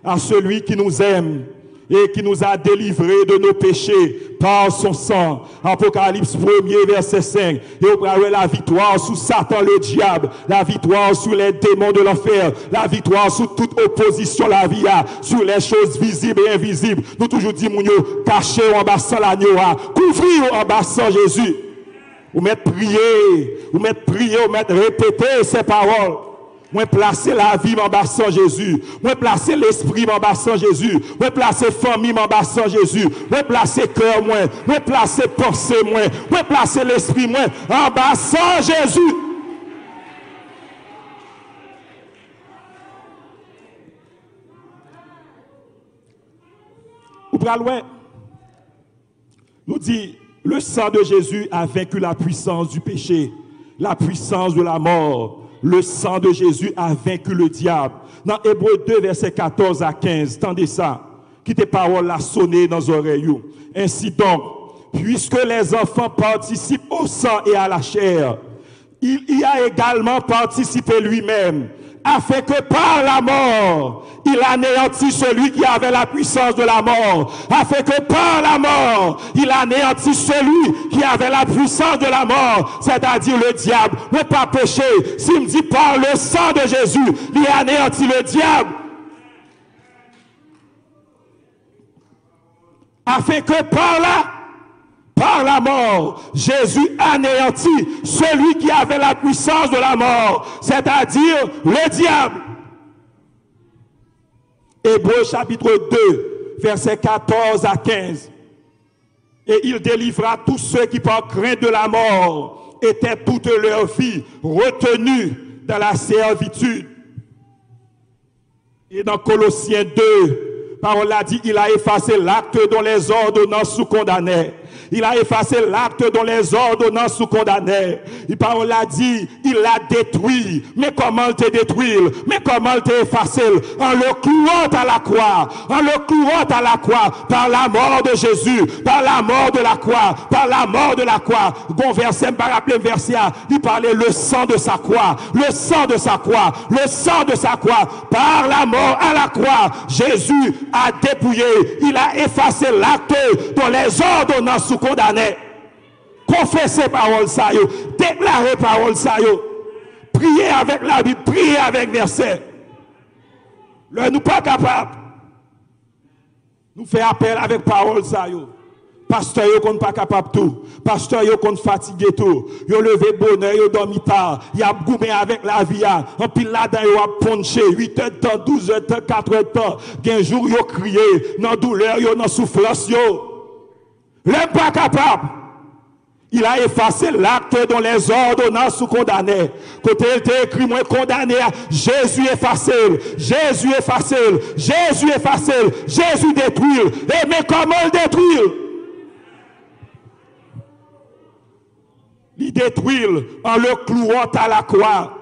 S2: à celui qui nous aime et qui nous a délivrés de nos péchés par son sang. Apocalypse 1er, verset 5. Et on parle la victoire sur Satan le diable, la victoire sur les démons de l'enfer, la victoire sur toute opposition la vie, sur les choses visibles et invisibles. Nous toujours disons, cachez en bas sans l'agneau, couvrir en bas sans Jésus. Vous mettez prier, vous mettez répéter ces paroles. Moi placer la vie en bas sans Jésus. Moi placer l'esprit en bas sans Jésus. Moi placer famille en bas sans Jésus. Moi placer cœur moi placer pensée moi placer l'esprit moi en bas sans Jésus. Ou pral ouais. Nous dit le sang de Jésus a vaincu la puissance du péché, la puissance de la mort. Le sang de Jésus a vaincu le diable. Dans Hébreux 2, verset 14 à 15, tendez ça. Quittez parole la sonner dans les oreilles. Ainsi donc, puisque les enfants participent au sang et à la chair, il y a également participé lui-même, afin que par la mort, il anéantit celui qui avait la puissance de la mort. Afin que par la mort, il anéantit celui qui avait la puissance de la mort, c'est-à-dire le diable. Ne pas pécher. S'il me dit par le sang de Jésus, il anéantit le diable. Afin que par la mort, Jésus anéantit celui qui avait la puissance de la mort, c'est-à-dire le diable. Hébreux chapitre 2, versets 14 à 15. Et il délivra tous ceux qui par crainte de la mort étaient toute leur vie retenus dans la servitude. Et dans Colossiens 2, parole a dit, il a effacé l'acte dont les ordonnances sous condamnaient. Il a effacé l'acte dont les ordonnances sous condamnaient. Il parole a dit, il l'a détruit. Mais comment le te détruire? Mais comment le te effacer? En le clouant à la croix. En le clouant à la croix. Par la mort de Jésus. Par la mort de la croix. Par la mort de la croix. Bon verset, me rappeler verset. Il parlait le sang de sa croix. Le sang de sa croix. Le sang de sa croix. Par la mort à la croix. Jésus a dépouillé. Il a effacé l'acte dont les ordonnances sous condamné. Confessez parole ça yo, déclarez parole ça yo. Priez avec la Bible, priez avec verset. Là nous pas capable. Nous fait appel avec parole ça yo. Pasteur yo qu'on pas capable tout. Pasteur yo qu'on fatigué tout. Yo levé bonheur, yo dormi tard. Y a goumé avec la vie. En pile là-dedans yo a ponché 8 heures de temps, 12 heures de temps, 4 heures de temps. Gen jour yo crié, dans douleur yo, dans souffrance yo. L'homme pas capable. Il a effacé l'acte dont les ordonnances sous condamnaient. Côté il était écrit, moi condamné, Jésus effacé, Jésus effacé, Jésus effacé, Jésus détruit. Et mais comment le détruire? Il détruit en le clouant à la croix.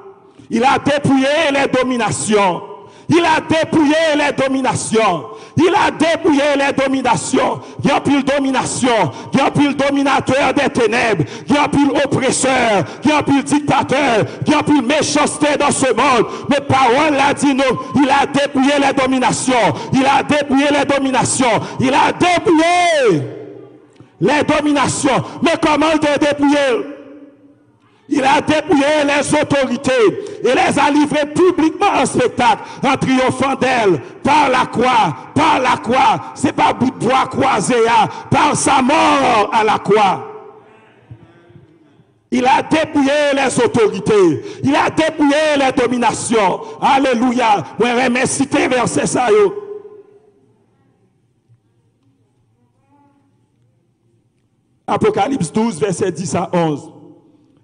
S2: Il a dépouillé les dominations. Il a dépouillé les dominations. Il a dépouillé les dominations. Il y a plus de domination. Il y a plus de dominateur des ténèbres. Il y a plus d'oppresseur. Il y a plus de dictateur. Il y a plus de méchanceté dans ce monde. Mais parole l'a dit non. Il a dépouillé les dominations. Il a dépouillé les dominations. Il a dépouillé les dominations. Mais comment il a dépouillé? Il a dépouillé les autorités et les a livrées publiquement en spectacle, en triomphant d'elles, par la croix, c'est pas bout de bois croisé, par sa mort à la croix. Il a dépouillé les autorités, il a dépouillé les dominations. Alléluia. Moi, remercie verset ça yo. Apocalypse 12, verset 10 à 11.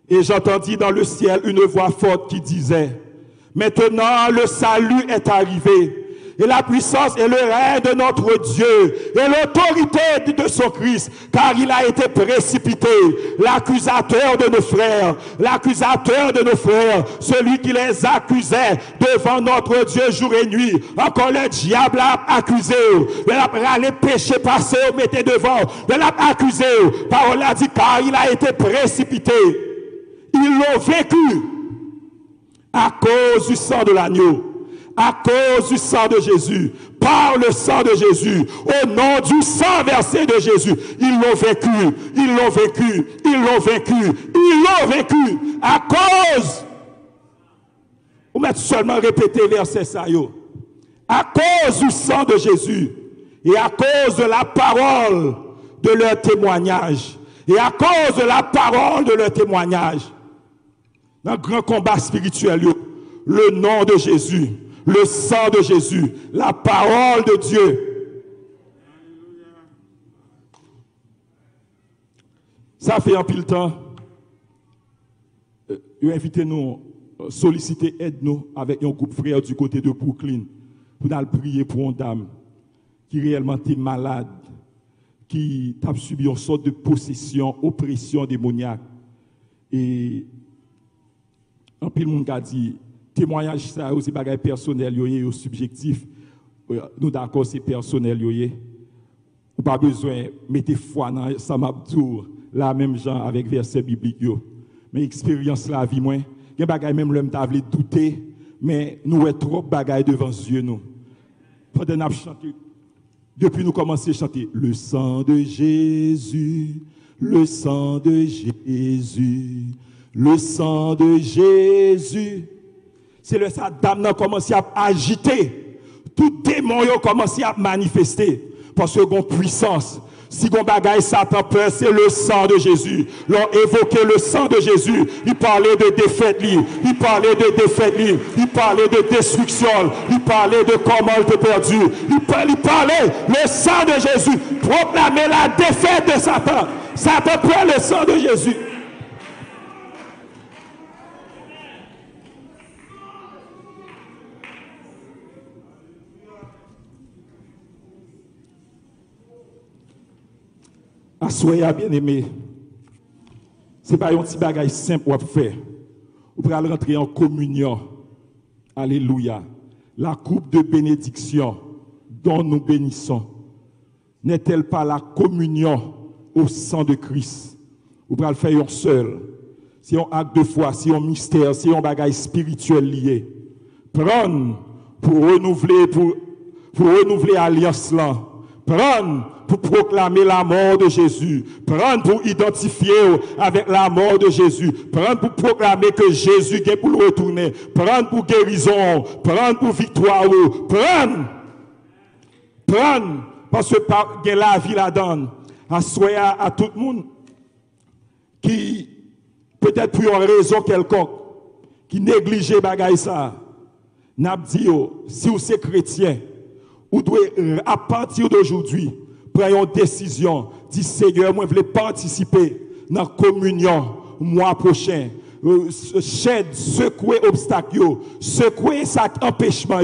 S2: Et j'entendis dans le ciel une voix forte qui disait, « Maintenant le salut est arrivé, et la puissance et le règne de notre Dieu, et l'autorité de son Christ, car il a été précipité, l'accusateur de nos frères, celui qui les accusait devant notre Dieu jour et nuit. Encore le diable l'a accusé, les péchés passés, mettez devant, il l'a accusé, parole a dit, car il a été précipité. Ils l'ont vécu à cause du sang de l'agneau. À cause du sang de Jésus, par le sang de Jésus, au nom du sang versé de Jésus, ils l'ont vécu, ils l'ont vécu, ils l'ont vécu, ils l'ont vécu, à cause, vous mettez seulement répéter verset ça, yo. À cause du sang de Jésus, et à cause de la parole de leur témoignage, et à cause de la parole de leur témoignage, dans le grand combat spirituel, yo, le nom de Jésus, le sang de Jésus, la parole de Dieu. Ça fait un pile temps. Invitez-nous, sollicitez aide-nous avec un groupe frère du côté de Brooklyn pour nous prier pour une dame qui réellement est malade, qui a subi une sorte de possession, oppression démoniaque. Et un pile monde a dit, témoignage ça aussi bagay personnel yo subjectif, nous d'accord c'est personnel yo, ou pas besoin mettez foi dans Samabdour la même gens avec verset biblique yo, mais expérience la vie moins gen bagay même l'homme t'a voulu douter, mais nous est trop bagay devant Dieu nous pendant n'a chanter depuis nous commencer à chanter le sang de Jésus, le sang de Jésus, le sang de Jésus. C'est le ça dame a commencé à agiter. Tout démon a commencé à manifester. Parce que gon puissance. Si gon bagaille Satan peur, c'est le sang de Jésus. L'on évoquait le sang de Jésus. Il parlait de défaite, il parlait de défaite, il parlait de destruction, il parlait de comment il était perdu. Il parlait le sang de Jésus. Proclamer la défaite de Satan. Satan prend le sang de Jésus. Soyez bien-aimés, ce n'est pas un petit bagage simple à faire. Vous pouvez rentrer en communion. Alléluia. La coupe de bénédiction dont nous bénissons n'est-elle pas la communion au sang de Christ? Vous pouvez le faire seul. C'est un acte de foi, c'est un mystère, c'est un bagage spirituel lié. Prendre pour renouveler l'alliance là. Prendre pour proclamer la mort de Jésus. Prendre pour identifier avec la mort de Jésus. Prendre pour proclamer que Jésus est pour le retourner. Prendre pour guérison. Prendre pour victoire. Prendre. Parce que par la vie la donne. Assoyer à tout le monde qui, peut-être pour une raison quelconque, qui néglige bagaille ça. N'a dit, si vous êtes chrétien, vous devez, à partir d'aujourd'hui, prendre une décision, dit Seigneur, moi je veux participer dans la communion mois prochain. Chaîne, secouer obstacle, secouer ça empêchement,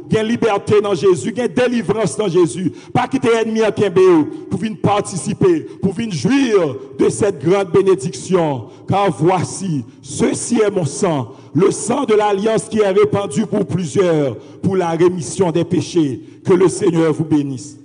S2: gain liberté dans Jésus, gain délivrance dans Jésus. Pas quitter ennemi à pour venir participer, pour venir jouir de cette grande bénédiction. Car voici, ceci est mon sang, le sang de l'alliance qui est répandu pour plusieurs, pour la rémission des péchés. Que le Seigneur vous bénisse.